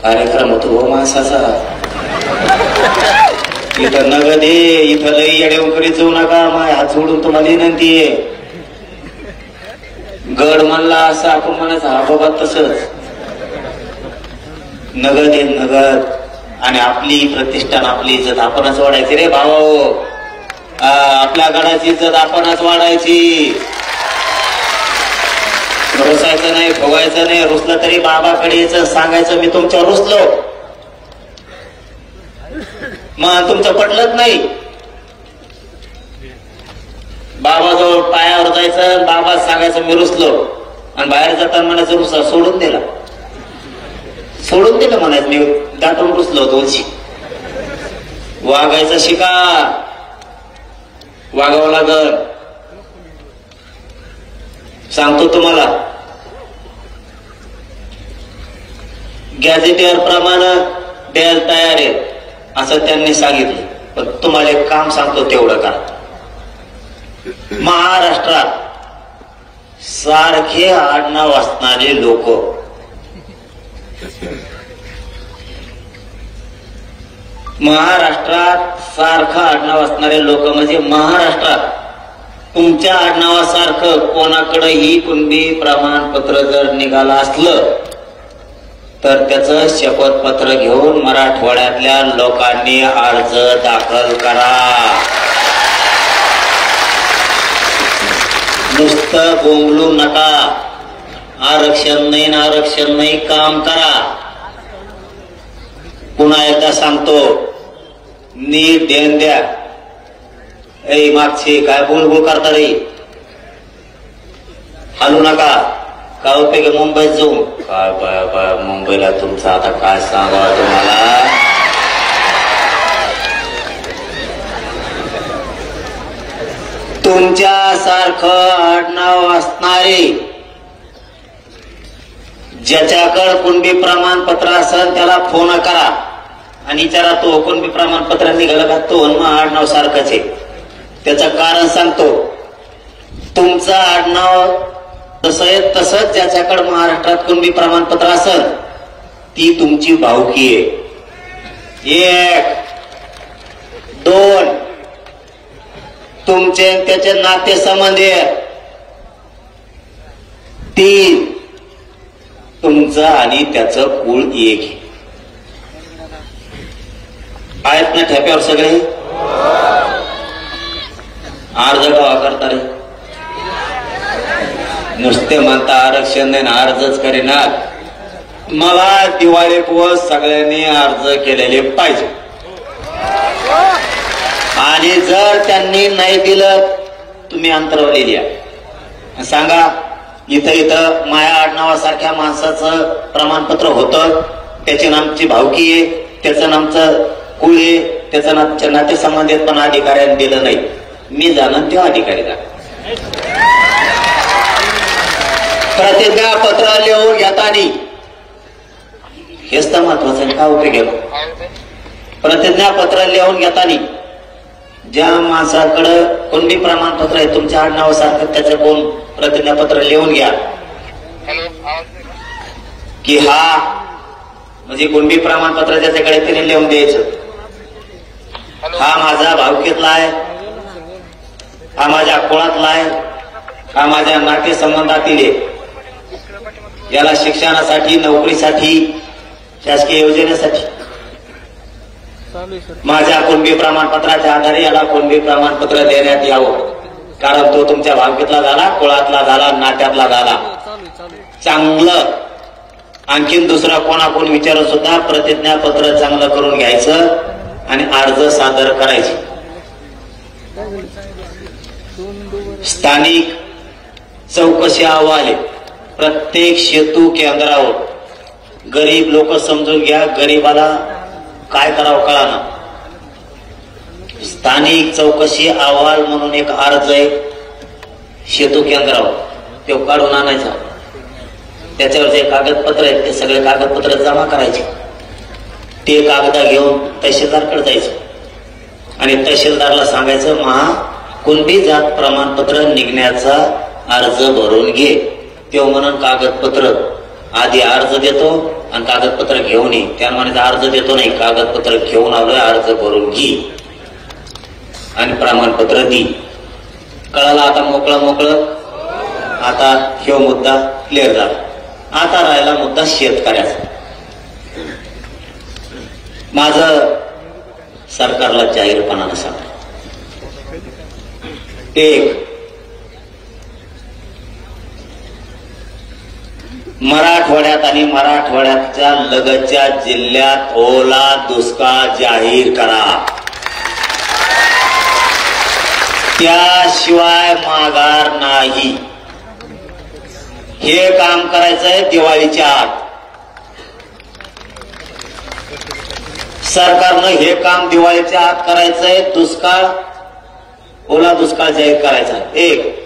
कार्यक्रम होतो हो माणसाचा. इथं नगद आहे, इथं लई येड्यावर करीत जाऊ नका. माय हात सोडून तुम्हाला विनंती आहे. गड म्हणला असं आपण म्हणायचं, हा बाबा तसंच नगद आहे नगद. आणि आपली प्रतिष्ठान आपली इज्जत आपणच वाढायची रे भाऊ. आपल्या गडाची इज्जत आपणच वाढायची. रुसायचं नाही, फुगायचं नाही. रुसलं तरी बाबाकडे यायचं, सांगायचं मी तुमच्यावर रुसलो. मग तुमचं पटलंच नाही, बाबाजवळ पायावर जायचं, बाबा सांगायचं मी रुसलो. आणि बाहेर जाताना म्हणायचं रुसा सोडून दिला, सोडून दिलं म्हणायचं मी दाटून रुसलो होतो. वागायचं शिका, वागावं लागल. सांगतो तुम्हाला, गॅझेटियर प्रमाणे द्यायला तयार आहे असं त्यांनी सांगितलं. पण तुम्हाला एक काम सांगतो तेवढं का. महाराष्ट्रात सारखे आडनाव असणारे लोक, महाराष्ट्रात सारखं आडनाव असणारे लोक म्हणजे महाराष्ट्रात तुमच्या आडनावासारखं कोणाकडेही कुणबी प्रमाणपत्र जर निघालं असलं तर त्याचं शपथपत्र घेऊन मराठवाड्यातल्या लोकांनी अर्ज दाखल करा. नुसतं बोंबलू नका. आरक्षण नाही ना आरक्षण नाही, काम करा. पुन्हा एकदा सांगतो, नीट ध्यान द्या. ए मागचे काय बोलबोल करता रे, हलू नका. काय उपयोग मुंबईत जाऊन, काय बाय मुंबईला तुमचं आता काय सांगावं तुम्हाला. तुमच्यासारखं आडनाव असणारे ज्याच्याकडे कुणबी प्रमाणपत्र असेल त्याला फोन करा आणि विचारा तो कुणबी प्रमाणपत्र निघालं का. तो आडनाव सारखंच आहे. त्याचं कारण सांगतो. तुमचं आडनाव तसं आहे तसंच ज्याच्याकडे महाराष्ट्रात कुणबी प्रमाणपत्र असेल ती तुमची भावकी आहे. 1 2 तुमचे त्याचे नातेसंबंध आहे. 3 तुमचं आणि त्याचं कुळ एक आहे. आहेत ना ठेप्यावर सगळे. अर्ज गावा करता रे, नुसते म्हणता आरक्षण नाही, अर्जच करेना. मला दिवाळी दिवस सगळ्यांनी अर्ज केलेले पाहिजे. आणि जर त्यांनी नाही दिलं तुम्ही अंतरावली द्या, सांगा इथं इथं माया आडनावासारख्या माणसाचं प्रमाणपत्र होतं, त्याची नामची भावकी आहे, त्याचं नामचं कुळ आहे, त्याचं नातेसंबंध आहेत, पण अधिकाऱ्यांनी दिलं नाही. मी जाणं तेव्हा अधिकारी जा. प्रतिज्ञा पत्र लिहून घेताना हेच तर महत्वाचं. काय उपयोग आहे प्रतिज्ञा पत्र लिहून घेताना ज्या माणसाकडं कुणबी प्रमाणपत्र आहे तुमच्या आडनावासारखं त्याचं कोण प्रतिज्ञापत्र लिहून घ्या की हा म्हणजे कुणबी प्रमाणपत्र ज्याच्याकडे त्याने लिहून द्यायचं. हा माझा भावकीतला आहे, हा माझ्या कुळातला आहे, हा माझ्या नातेसंबंधातील आहे. याला शिक्षणासाठी, नोकरीसाठी, शासकीय योजनेसाठी माझ्या कुणबी प्रमाणपत्राच्या आधारे याला कुणबी प्रमाणपत्र देण्यात यावं. कारण तो तुमच्या भावकीतला झाला, कुळातला झाला, नात्यातला झाला. चांगलं आणखीन दुसरा कोणाकोण विचारून सुद्धा प्रतिज्ञापत्र चांगलं करून घ्यायचं आणि अर्ज सादर करायचे. स्थानिक चौकशी अहवाल प्रत्येक सेतू केंद्रावर. गरीब लोक समजून घ्या, गरीबाला काय करावं कळाना. स्थानिक चौकशी अहवाल म्हणून एक अर्ज आहे सेतू केंद्रावर, तो काढून आणायचा. त्याच्यावर जे कागदपत्र आहेत ते सगळे कागदपत्र जमा करायचे. ते कागद घेऊन तहसीलदारकडे जायचं आणि तहसीलदारला सांगायचं कुणबी जात प्रमाणपत्र निघण्याचा अर्ज भरून घे. तो म्हणून कागदपत्र आधी अर्ज देतो आणि कागदपत्र घेऊन ये. त्या म्हणायचं अर्ज देतो नाही, कागदपत्र घेऊन आलोय, अर्ज भरून घे आणि प्रमाणपत्र दी. कळाला आता मोकळं मोकळं. आता ह्यो मुद्दा क्लिअर झाला. आता राहिला मुद्दा शेतकऱ्याचा. माझं सरकारला जाहीरपणानं सांगतो, एक मराठवाड्यात आणि मराठवाड्याच्या लगतच्या जिल्ह्यात ओला दुष्काळ जाहीर करा. त्याशिवाय माघार नाही. हे काम करायचंय दिवाळीच्या आत. सरकारनं हे काम दिवाळीच्या आत करायचंय. दुष्काळ, ओला दुष्काळ जाहीर करायचा. एक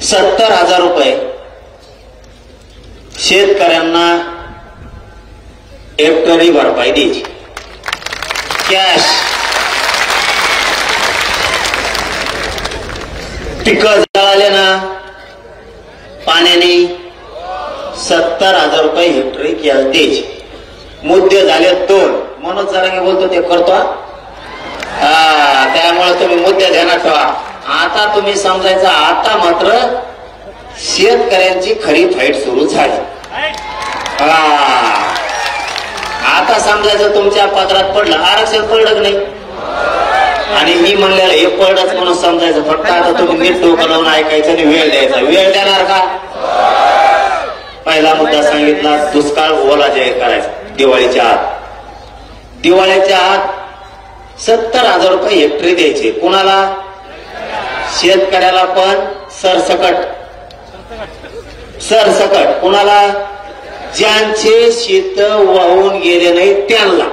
70,000 रुपये शेतकऱ्यांना हेक्टरी भरपाई द्यायची कॅश. पिकं जळाले ना पाण्याने, 70,000 रुपये हेक्टरी कॅश द्यायची. मुद्दे झाले 2. मनोज जरांगे बोलतो ते करतो. त्यामुळे तुम्ही मुद्दे ध्यानात ठेवा. आता तुम्ही समजायचं, आता मात्र शेतकऱ्यांची खरी फाईट सुरू झाली. आता समजायचं तुमच्या पदरात पडलं, आरक्षण पडलं नाही. आणि मी म्हणलेलं हे पडलंच म्हणून समजायचं. फक्त आता तुम्ही नीट डोकं लावून ऐकायचं आणि वेळ द्यायचा. वेळ देणार का? पहिला मुद्दा सांगितला, दुष्काळ ओला जाहीर करायचा दिवाळीच्या आत. दिवाळीच्या आत 70,000 रुपये हेक्टरी द्यायचे. कुणाला? शेतकऱ्याला, पण सरसकट. सरसकट कुणाला? ज्यांचे शेत वाहून गेले नाही त्यांना.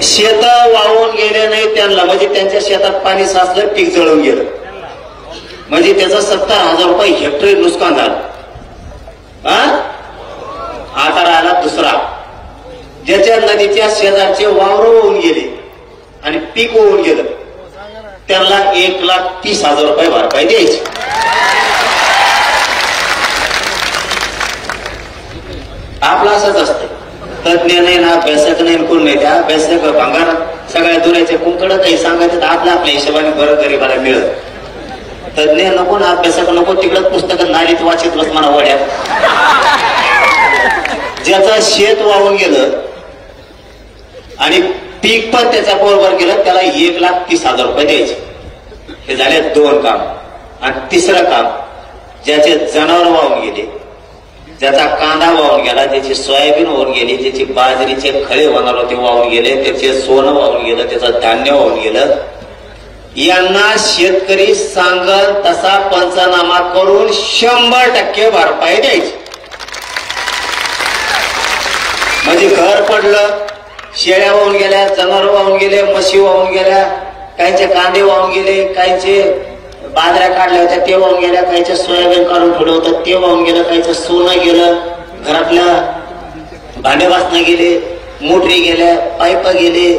शेत वाहून गेले नाही त्यांना म्हणजे त्यांच्या शेतात पाणी साचलं, पीक जळून गेलं, म्हणजे त्याचं 70,000 रुपये हेक्टरी नुकसान झालं. आता राहिला दुसरा, ज्याच्या नदीच्या शेजारचे वावर होऊन गेले आणि पीक होऊन गेलं, त्याला 1,30,000 रुपये भरपाई द्यायची. आपलं असंच असतं. तज्ञ नाही ना, अभ्यासक नाही, कोण नाही. त्या अभ्यासक भंगार सगळ्या दुऱ्याचे कुंकड काही सांगायचं आपल्या आपल्या हिशोबाने बरं गरीबाला मिळत. तज्ञ नको ना, अभ्यासक नको, तिकडं पुस्तकं नालीत वाचित बस म्हणा वड्यात. ज्याचं शेत वाहून गेलं आणि पीक पण त्याच्या बरोबर गेलं, त्याला 1,30,000 रुपये द्यायचे. हे झाले 2 काम. आणि तिसरं काम, ज्याचे जनावर वाहून गेले, ज्याचा कांदा वाहून गेला, ज्याची सोयाबीन वाहून गेली, ज्याची बाजरीचे खळे होणार होते वाहून गेले, त्याचे सोनं वाहून गेलं, त्याचं धान्य वाहून गेलं, यांना शेतकरी सांगल तसा पंचनामा करून 100% भरपाई द्यायची. म्हणजे घर पडलं, शेळ्या वाहून गेल्या, जनावर वाहून गेले, म्हशी वाहून गेल्या, काहींचे कांदे वाहून गेले, काहींचे बाजऱ्या काढल्या होत्या ते वाहून गेल्या, काहींचे सोयाबीन काढून ठेवलं होतं ते वाहून गेलं, काहींचं सोनं गेलं, घरातल्या भांडे वासनं गेले, मोटरी गेल्या, पाईप गेले,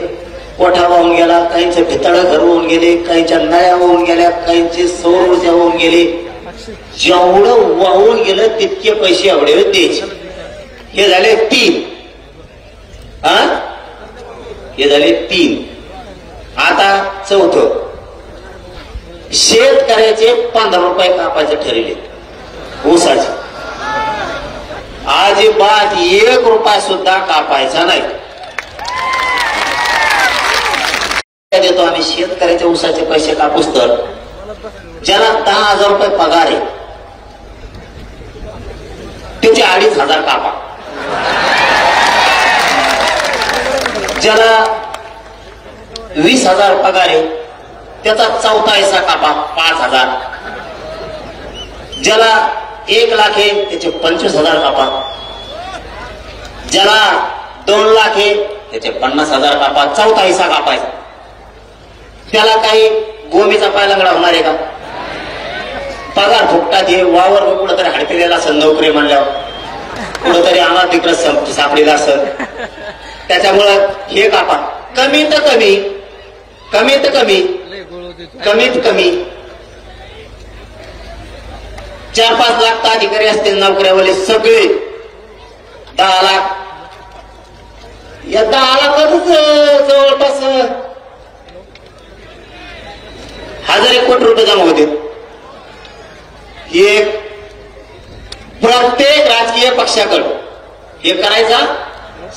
कोठा वाहून गेला, काहींचे भितळं घर वाहून गेले, काहींच्या नळ्या वाहून गेल्या, काहींची सौर ऊर्जा वाहून गेली. जेवढं वाहून गेलं तितके पैसे एवढे द्यायचे. हे झाले 3. हे झाले 3. आता चौथं, शेतकऱ्याचे 15 रुपये कापायचे ठरले ऊसाचे. अजिबात 1 रुपया सुद्धा कापायचा नाही. देतो आम्ही शेतकऱ्याच्या ऊसाचे पैसे कापूस तर ज्याला 10,000 रुपये पगार आहे त्याचे 2,500 कापा. ज्याला 20,000 पगार आहे त्याचा 1/4 हिस्सा कापा, 5,000. ज्याला 1 लाख आहे त्याचे 25,000 कापा. ज्याला 2 लाख आहे त्याचे 50,000 कापा, 1/4 हिस्सा कापायचा. त्याला काही गोमीचा पायलंगडा होणार आहे का? पगार फुकटात हे वावर कुठंतरी हडकलेला असेल, नोकरी म्हणल्यावर कुठंतरी आम्हाला तिकडं सापडेला असेल, त्याच्यामुळं हे कापा. कमीत कमी 4-5 लाख अधिकारी असतील नोकऱ्यावाले सगळे 10 लाख. या 10 लाखातच जवळपास 1000 कोटी रुपये जमा होते. हे प्रत्येक राजकीय पक्षाकडे हे करायचा.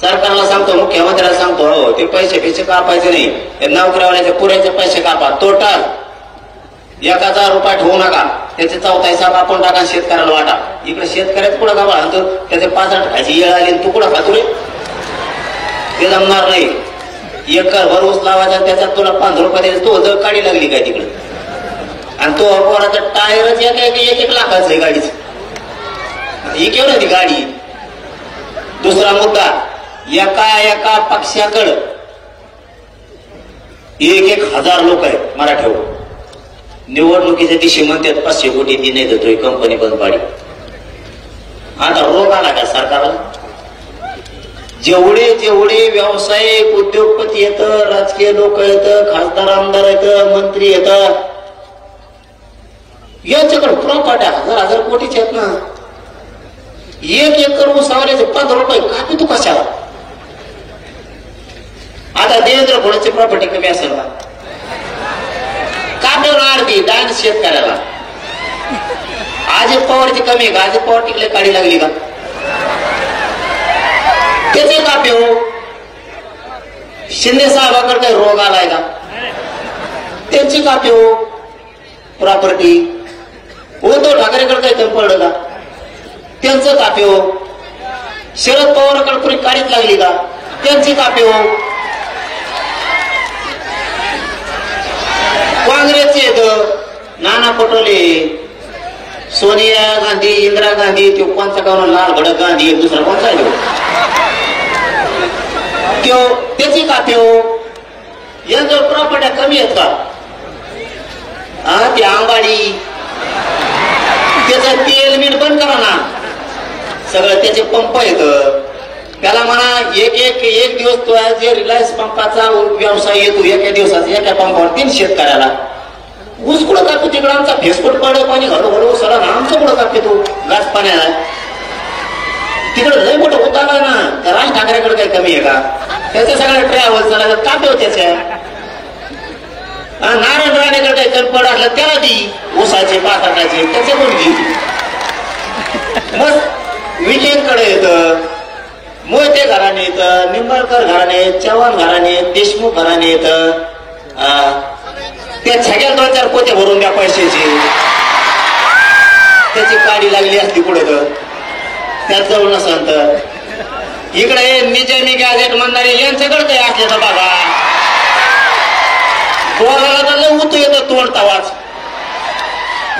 सरकारला सांगतो, मुख्यमंत्र्याला सांगतो, हो ते पैसे कापायचे नाही, ते नोकऱ्यावाल्याचे पुरेचे पैसे कापा. टोटल 1000 रुपये ठेवू नका. त्याचे 4था हिसाब आपण टाका, शेतकऱ्याला वाटा. इकडे शेतकऱ्याच पुढे गावा आणतो, त्याचे 5-8 खायची येळ आली, तू कुठं खातो रे? ते जमणार नाही. एकर भर ऊस लावायचा, त्याच्यात तुला 5 रुपये द्यायचे, तो जर गाडी लागली काय तिकडे, आणि तो पोराचा टायरच 1 लाखाचं आहे गाडीच. ही केवढं ती गाडी. दुसरा मुद्दा, एका पक्षाकडं 1,000 लोक आहेत मराठ्यावर. निवडणुकीच्या दिवशी म्हणतात 500 कोटी ती नाही देतोय, कंपनी बंद पाडी. आता रोग आला का सरकारला? जेवढे व्यावसायिक उद्योगपती येत, राजकीय लोक येत, खासदार आमदार येत, मंत्री येत, याच्याकडे प्रॉपर्टी 1000 कोटीचे आहेत ना. 1 एकर ऊसावाल्याचे 5 रुपये कापी तू कशाला? आता देवेंद्र फडणवीसची प्रॉपर्टी कमी असेल ना, कापेवर अर्धी दान शेतकऱ्याला. अजित पवारची कमी आहे का? अजित पवार टिकले काढी लागली का? त्याचे कापे हो. शिंदे साहेबांकडे काही रोग आलाय का? त्यांची कापे हो प्रॉपर्टी. उद्धव ठाकरेकडे काही कमी पडलं का? त्यांचं कापे हो. शरद पवारकडे पुरी काढीत लागली का? त्यांची कापे हो. काँग्रेसचे येत नाना पटोले, सोनिया गांधी, इंदिरा गांधी, तो कोणता गाव लाल भडक गांधी, दुसरा कोणता आहे त्याची कापे हो. यांच्या प्रॉपर्ट्या कमी आहेत का? ती आंबाडी, त्याचं तेल मीठ बंद करा ना. सगळं त्याचे पंप येत. त्याला म्हणा एक दिवस तो जे रिलायन्स पंपाचा व्यवसाय येतो, एका दिवसाचा एका पंपावर 3 शेतकऱ्याला ऊस कुठं कापतो? तिकडं आमचा फेसबुक पडलं पाणी हळूहळू सरा ना, आमचं कुठं कापते तो गाछ पाण्याला? तिकडं लय मोठं होत आला ना. त्या राज ठाकरेकडे काही कमी आहे का? त्याच्या सगळ्या ट्रॅव्हल चालायला कापे हो त्याच्या. नारायण राणेकडे काही कमी पड असलं त्याला ती ऊसाचे 5-8चे त्याचे कोण घे. मग विकेंडकडे येतं, मोहिते घराणे येतं, निंबाळकर घराणे, चव्हाण घराणे, देशमुख घराणे येतं. त्या छग्याला 2-4 पोते भरून द्या पैशाची. त्याची काडी लागली असती पुढे तर त्यात जवळ नसत. इकडे निजामी गॅझेट म्हणणारे यांच्याकडे काही असले तर बघा, बोलायला तर लय उतू येतं तोंड तवाच.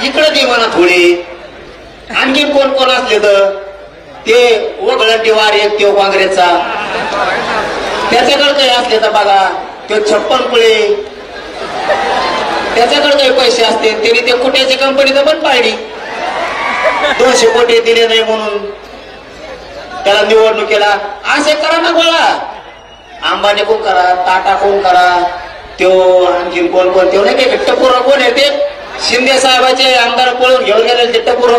इकडे ती म्हणा थोडी. आणखी कोण असले तर ते वगळंटी वार एक तो काँग्रेसचा, त्याच्याकडे काही असले तर बघा. ते 56 पुळे, त्याच्याकडे काही पैसे असते, त्यांनी ते कुठ्याची कंपनी तर पण पाहिली. 200 कोटी दिले नाही म्हणून त्याला निवडणुकीला. असे करा ना गोळा. अंबानी कोण करा, टाटा कोण करा, तो आणखी कोण तो नाही का टपुरा कोण आहे ते शिंदे साहेबाचे आमदार पळून घेऊन गेले ते टपुर.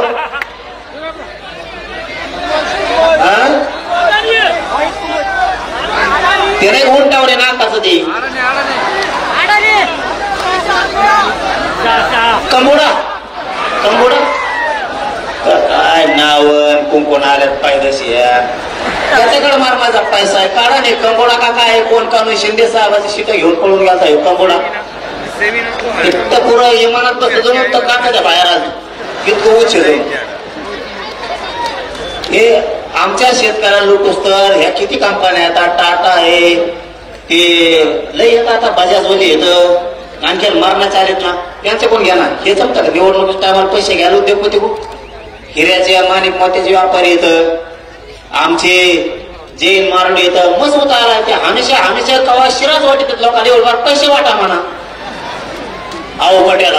ते नाही उंटावरे नाकाचं ते कंबोडा काय नावन कुंकून आल्यात पायदशी. त्याच्याकडे मार माझा पैसा आहे, काढा नाही. कंबोडा का काय कोण कानून शिंदे साहेबाची सीट घेऊन पळून गेला कंबोडा. पुरं इमानात बसलं तर काकाच्या बाहेर आलं इतकं उच्च. हे आमच्या शेतकऱ्याला लुटूस तर ह्या किती कंपन्या आता टाटा आहे, ते लय येत, आता बजाजवाली येतं, आणखी मरणाचे आलेत ना, त्यांचे कोण घ्या ना. हे जमतं का निवडणूक टायमाला पैसे घ्यायला उद्योगपती खूप. हिऱ्याचे माणिक मोत्याचे व्यापारी येतं, आमचे जैन मारड येतं. मस्त होता आला ते हमेशा कवा शिराज वाटत लोकांना एवढं पैसे वाटा म्हणा. आओ पटेल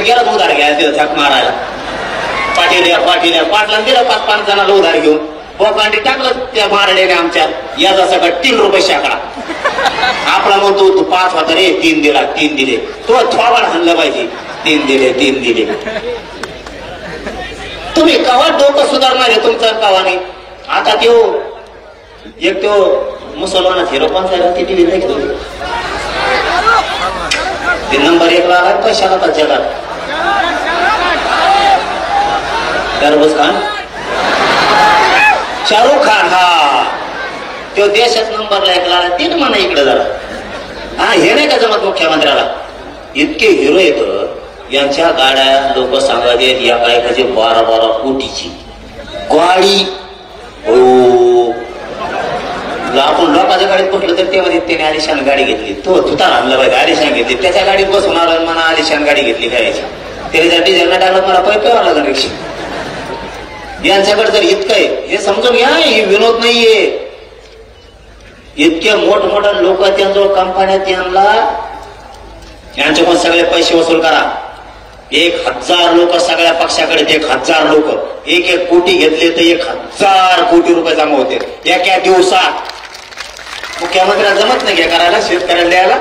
गेला उधार घ्यायला झक मारायला. पाटील पाटला दिला 5-5 जणांना उधार घेऊन. बोकांडी टाकलं त्या मारण्याने आमच्या याचा सगळं 3 रुपये शाकडा. आपला म्हणतो तू 5 होता रे, 3 दिला, 3 दिले. तो थोबाड हाणलं पाहिजे, 3 दिले, 3 दिले. तुम्ही कवा डोकं सुधारणार आहे तुमचं कवा नाही. आता तो मुसलमानात हिरो कोणता ती टीव्ही देखील ते नंबर 1 ला आला पैशाला तर जगात. शाहरुख खान, हा तो देशात नंबरला 1 ला आला. 3 म्हणा इकडे जरा. हा हे नाही का जमत मुख्यमंत्र्याला. इतके हिरो येत यांच्या गाड्या लोक सांगत आहेत या काय कधी 12-12 कोटीची गाडी. हो आपण लोकांच्या गाडीत बसलो तर तेव्हा त्याने आलिशान गाडी घेतली. तो तुतार आणला पाहिजे, आलिशान घेतली. त्याच्या गाडीत बसून आला म्हणा आलिशान गाडी घेतली काय त्याच्या डिझेलला टाकलं मला पैपेवा लागला रिक्षा. यांच्याकडे जर इतकं आहे हे समजून घ्या. हे विनोद नाहीये. इतके मोठमोठ्या लोक त्यांजवळ कंपन्यात यांना यांच्याकडून सगळे पैसे वसूल करा. 1000 लोक सगळ्या पक्षाकडे 1000 लोक 1-1 कोटी घेतले तर 1000 कोटी रुपये जमा होते एका दिवसात. मुख्यमंत्र्याला जमत नाही घ्या करायला, शेतकऱ्याला द्यायला.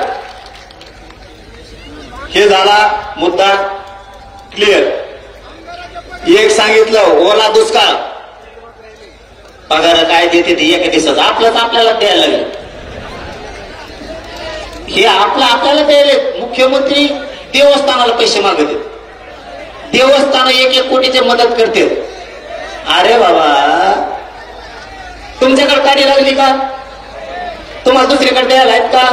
हे झाला मुद्दा क्लिअर. एक सांगितलं ओला दुष्काळ पगार काय देते ते एका दिवसात आपलंच आपल्याला द्यायला लागेल. हे आपल्याला द्यायला. मुख्यमंत्री देवस्थानाला पैसे मागते, देवस्थान 1-1 कोटीची मदत करते. अरे बाबा तुमच्याकडे गाडी लागली का? तुम्हाला दुसरीकडे द्यायला आहेत का?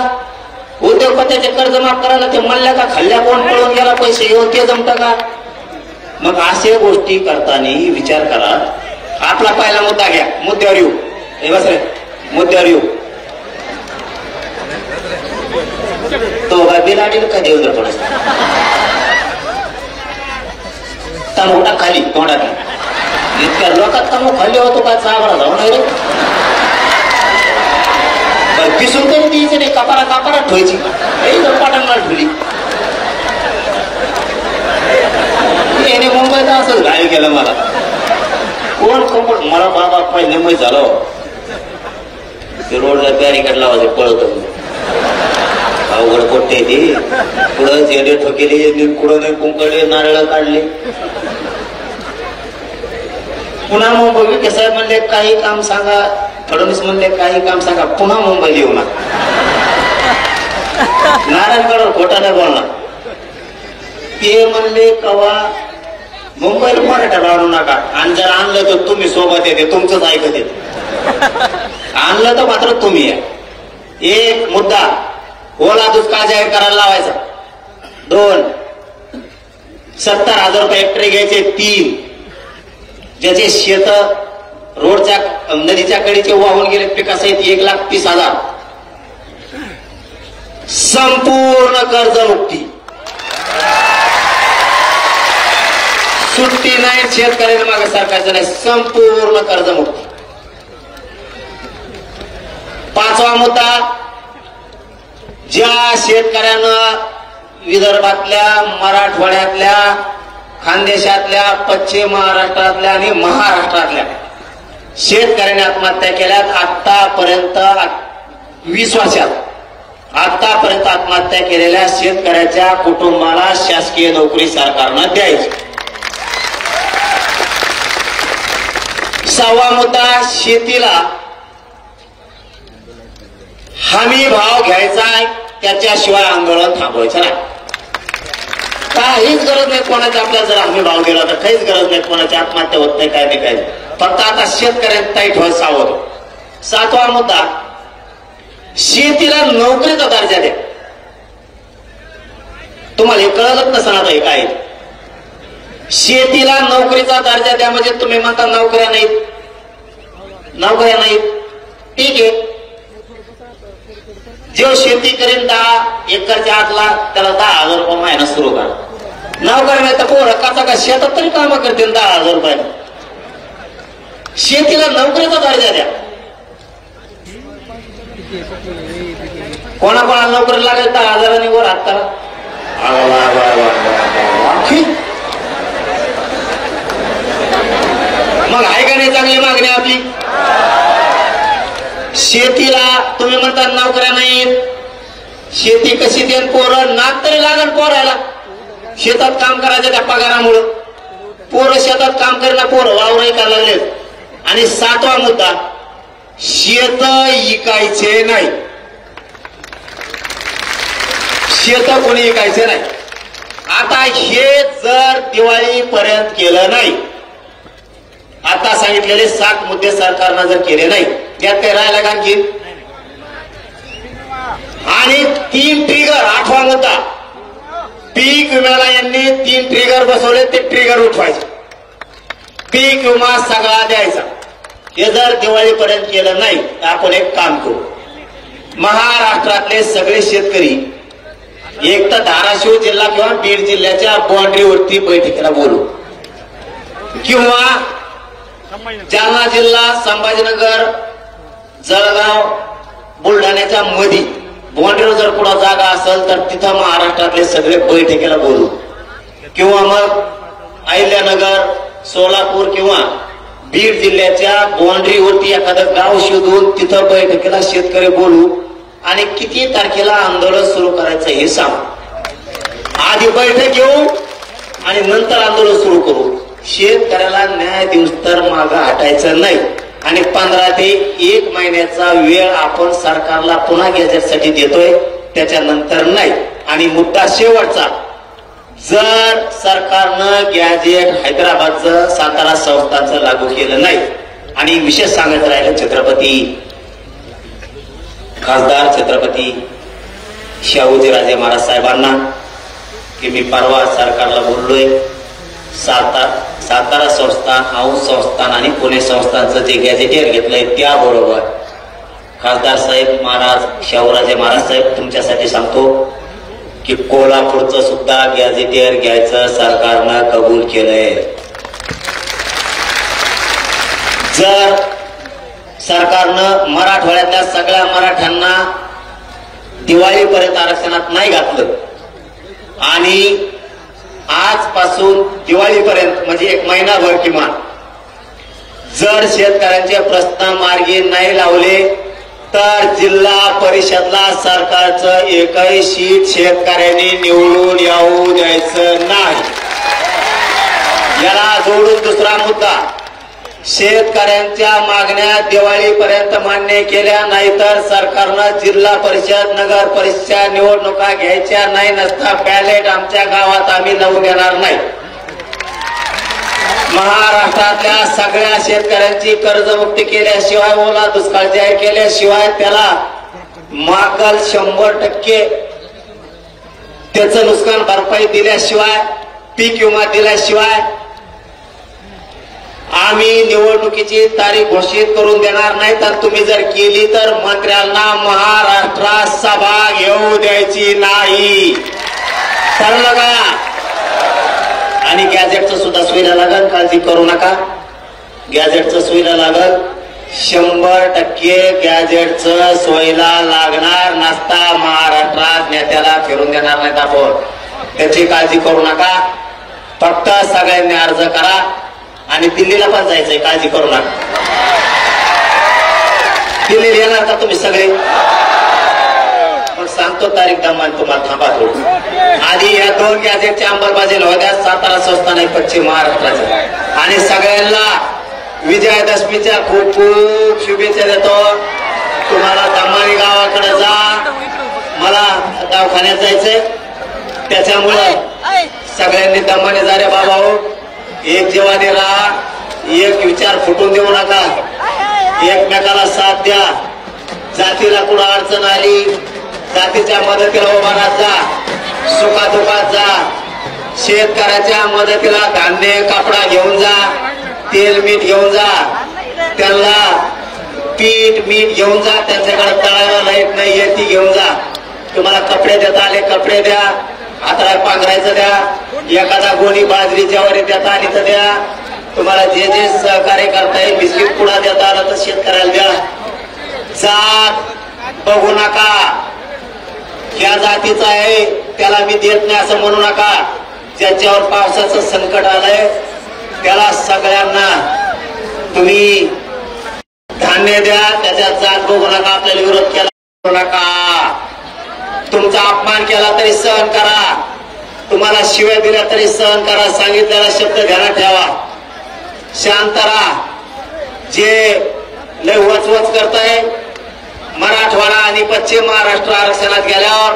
उद्योगपत्याचे कर्ज माफ करायला ते मल्ल्या का खाल्ल्या कोण पळून गेला पैसे येऊन ते जमतं का? मग अशा गोष्टी करताना विचार करा. आपला पहिला मुद्दा घ्या, मुद्द्यावर येऊ. हे बस रे मुद्द्यावर येऊ. तो काय बिलाडील का देऊ दर थोडस तंबूटा खाली तोंडात. इतक्या लोकात तंबू खाली होतो का चाबरा जाऊ नाही रे. पिसून तरी द्यायचं नाही, कपारा ठेवायची पाटांना ठेवली. याने मुंबईत असंच घायल केलं मला. कोण कोण मला बाबा पहिले मुंबईत झालो ते रोडला बॅरिकेड लावायचे पळत अवघड कोट्टे ते पुढं झेंडे ठोकेले, पुढं नाही कुंकळले, नारळ काढले. पुन्हा मुंबई विखे साहेब म्हणले काही काम सांगा, फडणवीस म्हणले काही काम सांगा, पुन्हा मुंबईला येऊ ना. नारायणगड खोटा नाही बोलणार. ते म्हणले कवा मुंबईला मराठा आणू नका, आणि जर आणलं तर तुम्ही सोबत येते, तुमचंच ऐकत येते. आणलं तर मात्र तुम्ही या. एक मुद्दा ओला दुष्काळ जाहीर करायला लावायचा. 2 70,000 रुपये हेक्टरी घ्यायचे. 3 ज्याचे शेत रोडच्या नदीच्या कडेचे वाहून गेले पिकासहित 1,30,000 संपूर्ण कर्जमुक्ती. सुट्टी नाही शेतकऱ्यांना मागे सरकारचं नाही, संपूर्ण कर्जमुक्ती. 5वा मुद्दा ज्या शेतकऱ्यांना विदर्भातल्या, मराठवाड्यातल्या, खानदेशातल्या, पश्चिम महाराष्ट्रातल्या आणि महाराष्ट्रातल्या शेतकऱ्यांनी आत्महत्या केल्यात आतापर्यंत 20 वर्षात आतापर्यंत आत्महत्या केलेल्या शेतकऱ्याच्या कुटुंबाला शासकीय नोकरी सरकारनं द्यायची. 6वा मुद्दा शेतीला हमी भाव घ्यायचा आहे, त्याच्याशिवाय आंदोलन थांबवायचं नाही. काहीच गरज नाही कोणाची. आपल्याला जर हमी भाव दिला तर काहीच गरज नाही कोणाची आत्महत्या होत नाही, काय नाही काय. फक्त आता शेतकऱ्यांना ताईट व्हायला सावध. 7वा मुद्दा शेतीला नोकरीचा दर्जा द्या. तुम्हाला हे कळलंच नसणार आता हे काय. शेतीला नोकरीचा दर्जा द्या म्हणजे तुम्ही म्हणता नोकऱ्या नाहीत, नोकऱ्या नाहीत. ठीक आहे, जो शेती करेन 10 एकरच्या आतला त्याला 10,000 रुपये महिना सुरू करा. नोकरी नाही तर पोरं का शेतात तरी कामं करते 10,000 रुपये. शेतीला नोकरीचा दर्जा द्या. कोणाकोणाला नोकरी लागेल 10,000 वर हात करा. मग आहे का नाही चांगली मागणी आपली? शेतीला तुम्ही म्हणता नोकऱ्या नाहीत, शेती कशी देन पोरं नाक तरी लागल पोरायला, शेतात काम करायचं त्या पगारामुळं, पोरं शेतात काम करणं, पोरं वावरही करायला लागलेत. आणि 7वा मुद्दा, शेत इकायचे नाही, शेत कोणी इकायचे नाही. आता हे जर दिवाळीपर्यंत केलं नाही, आता सांगितलेले 7 मुद्दे सरकारनं जर केले नाही, त्यात काही राहिला का आणखी. आणि 3 ट्रिगर, 8वा मुद्दा, पीक विम्याला यांनी 3 ट्रिगर बसवले, ते ट्रिगर उठवायचे, पीक विमा सगळा द्यायचा. हे जर दिवाळीपर्यंत केलं नाही तर आपण एक काम करू, महाराष्ट्रातले सगळे शेतकरी एक तर धाराशिव जिल्हा किंवा बीड जिल्ह्याच्या बाउंड्रीवरती बैठकीला बोलू, किंवा जालना जिल्हा, संभाजीनगर, जळगाव, बुलढाण्याच्या मधी बाउंड्रीवर जर कुठं जागा असेल तर तिथं महाराष्ट्रातले सगळे बैठकीला बोलू, किंवा मग अहिल्यानगर, सोलापूर किंवा बीड जिल्ह्याच्या बाउंड्रीवरती एखादं गाव शोधून तिथं बैठकीला शेतकरी बोलू आणि किती तारखेला आंदोलन सुरू करायचं हे सांग. आधी बैठक घेऊ आणि नंतर आंदोलन सुरू करू. शेतकऱ्याला न्याय देऊस तर मागं हटायचं नाही. आणि 15 ते 1 महिन्याचा वेळ आपण सरकारला पुन्हा गॅजेटसाठी देतोय, त्याच्यानंतर नाही. आणि मुद्दा शेवटचा, जर सरकारनं गॅजेट हैदराबादचं, सातारा संस्थांचं लागू केलं नाही, आणि विशेष सांगायचं राहिलं छत्रपती खासदार छत्रपती शाहूजीराजे महाराज साहेबांना की मी परवा सरकारला बोललोय, सातारा संस्थान, औंध संस्थान आणि पुणे संस्थानचं जे गॅजेटियर घेतलंय त्याबरोबर खासदार साहेब महाराज, शाहूराजे महाराज साहेब, तुमच्यासाठी सांगतो की कोल्हापूरचं सुद्धा गॅजेटियर घ्यायचं सरकारनं कबूल केलंय. जर सरकारनं मराठवाड्यातल्या सगळ्या मराठ्यांना दिवाळीपर्यंत आरक्षणात नाही घातलं आणि आजपासून दिवाळीपर्यंत म्हणजे 1 महिनाभर किमान जर शेतकऱ्यांचे प्रश्न मार्गी नाही लावले तर जिल्हा परिषदला सरकारचं एकही सीट शेतकऱ्यांनी निवडून येऊ द्यायचं नाही. याला जोडून दुसरा मुद्दा, शेतकऱ्यांच्या मागण्या दिवाळीपर्यंत मान्य केल्या नाही तर सरकारनं जिल्हा परिषद, नगर परिषद निवडणुका घ्यायच्या नाही, नसता बॅलेट आमच्या गावात आम्ही लावून देणार नाही. महाराष्ट्रातल्या सगळ्या शेतकऱ्यांची कर्जमुक्ती केल्याशिवाय, ओला दुष्काळ जाहीर केल्याशिवाय, त्याला मागल 100% त्याचं नुकसान भरपाई दिल्याशिवाय, पीक विमा दिल्याशिवाय आम्ही निवडणुकीची तारीख घोषित करून देणार नाही. तर तुम्ही जर केली तर मंत्र्यांना महाराष्ट्रात सभा घेऊ द्यायची नाही. ठरलं का? आणि गॅजेटचं सुद्धा सुविधा लागल, काळजी करू नका, गॅजेटचं सुविधा लागल. 100% गॅजेटचं सोयीला लागणार नसता महाराष्ट्रात नेत्याला फिरून देणार नाहीत आपण, त्याची काळजी करू नका. फक्त सगळ्यांनी अर्ज करा आणि दिल्लीला पण जायचंय, काळजी करू नका. दिल्लीला येणार का तुम्ही सगळे? पण सांगतो तारीख दमान तुम्हाला, थांबा थोडं. आधी या 2 गॅजेटच्या अंमलबजावणी होत्या, सातारा संस्थान आहे पश्चिम महाराष्ट्राचे. आणि सगळ्यांना विजयादशमीच्या खूप खूप शुभेच्छा देतो. तुम्हाला दमानी गावाकडे जा, मला दवाखान्यात जायचंय, त्याच्यामुळे सगळ्यांनी दमाने जा रे बाबा हो. एक जीवाने राहा, एक विचार फुटून देऊ नका, एकमेकाला साथ द्या. जातीला कुठं अडचण आली जातीच्या मदतीला उभा राहत जा, सुखादुखात जा. शेतकऱ्याच्या मदतीला धान्य कापडा घेऊन जा, तेल मीठ घेऊन जा, त्यांना पीठ मीठ घेऊन जा, त्यांच्याकडे तळायला लाईट नाही आहे ती घेऊन जा. तुम्हाला कपडे देता आले कपडे द्या, हाताला पांघरायचं द्या, एखादा गोणी बाजरी ज्वारी देता आली तर द्या. तुम्हाला जे जे सहकार्य करता येईल, बिस्किट पुडा देता आला तर शेतकऱ्याला द्या. जात बघू नका, या जातीचा आहे त्याला मी देत नाही असं म्हणू नका. ज्याच्यावर पावसाचं संकट आलंय त्याला सगळ्यांना तुम्ही धान्य द्या, त्याच्यात जात बघू नका, आपल्याला विरोध केला नका, तुमचा अपमान केला तरी सहन करा, तुम्हाला शिव्या दिल्या तरी सहन करा, सांगितलेला शब्द ध्यानात ठेवा, शांत राहा. जे लय वचवच करताय मराठवाडा आणि पश्चिम महाराष्ट्र आरक्षणात गेल्यावर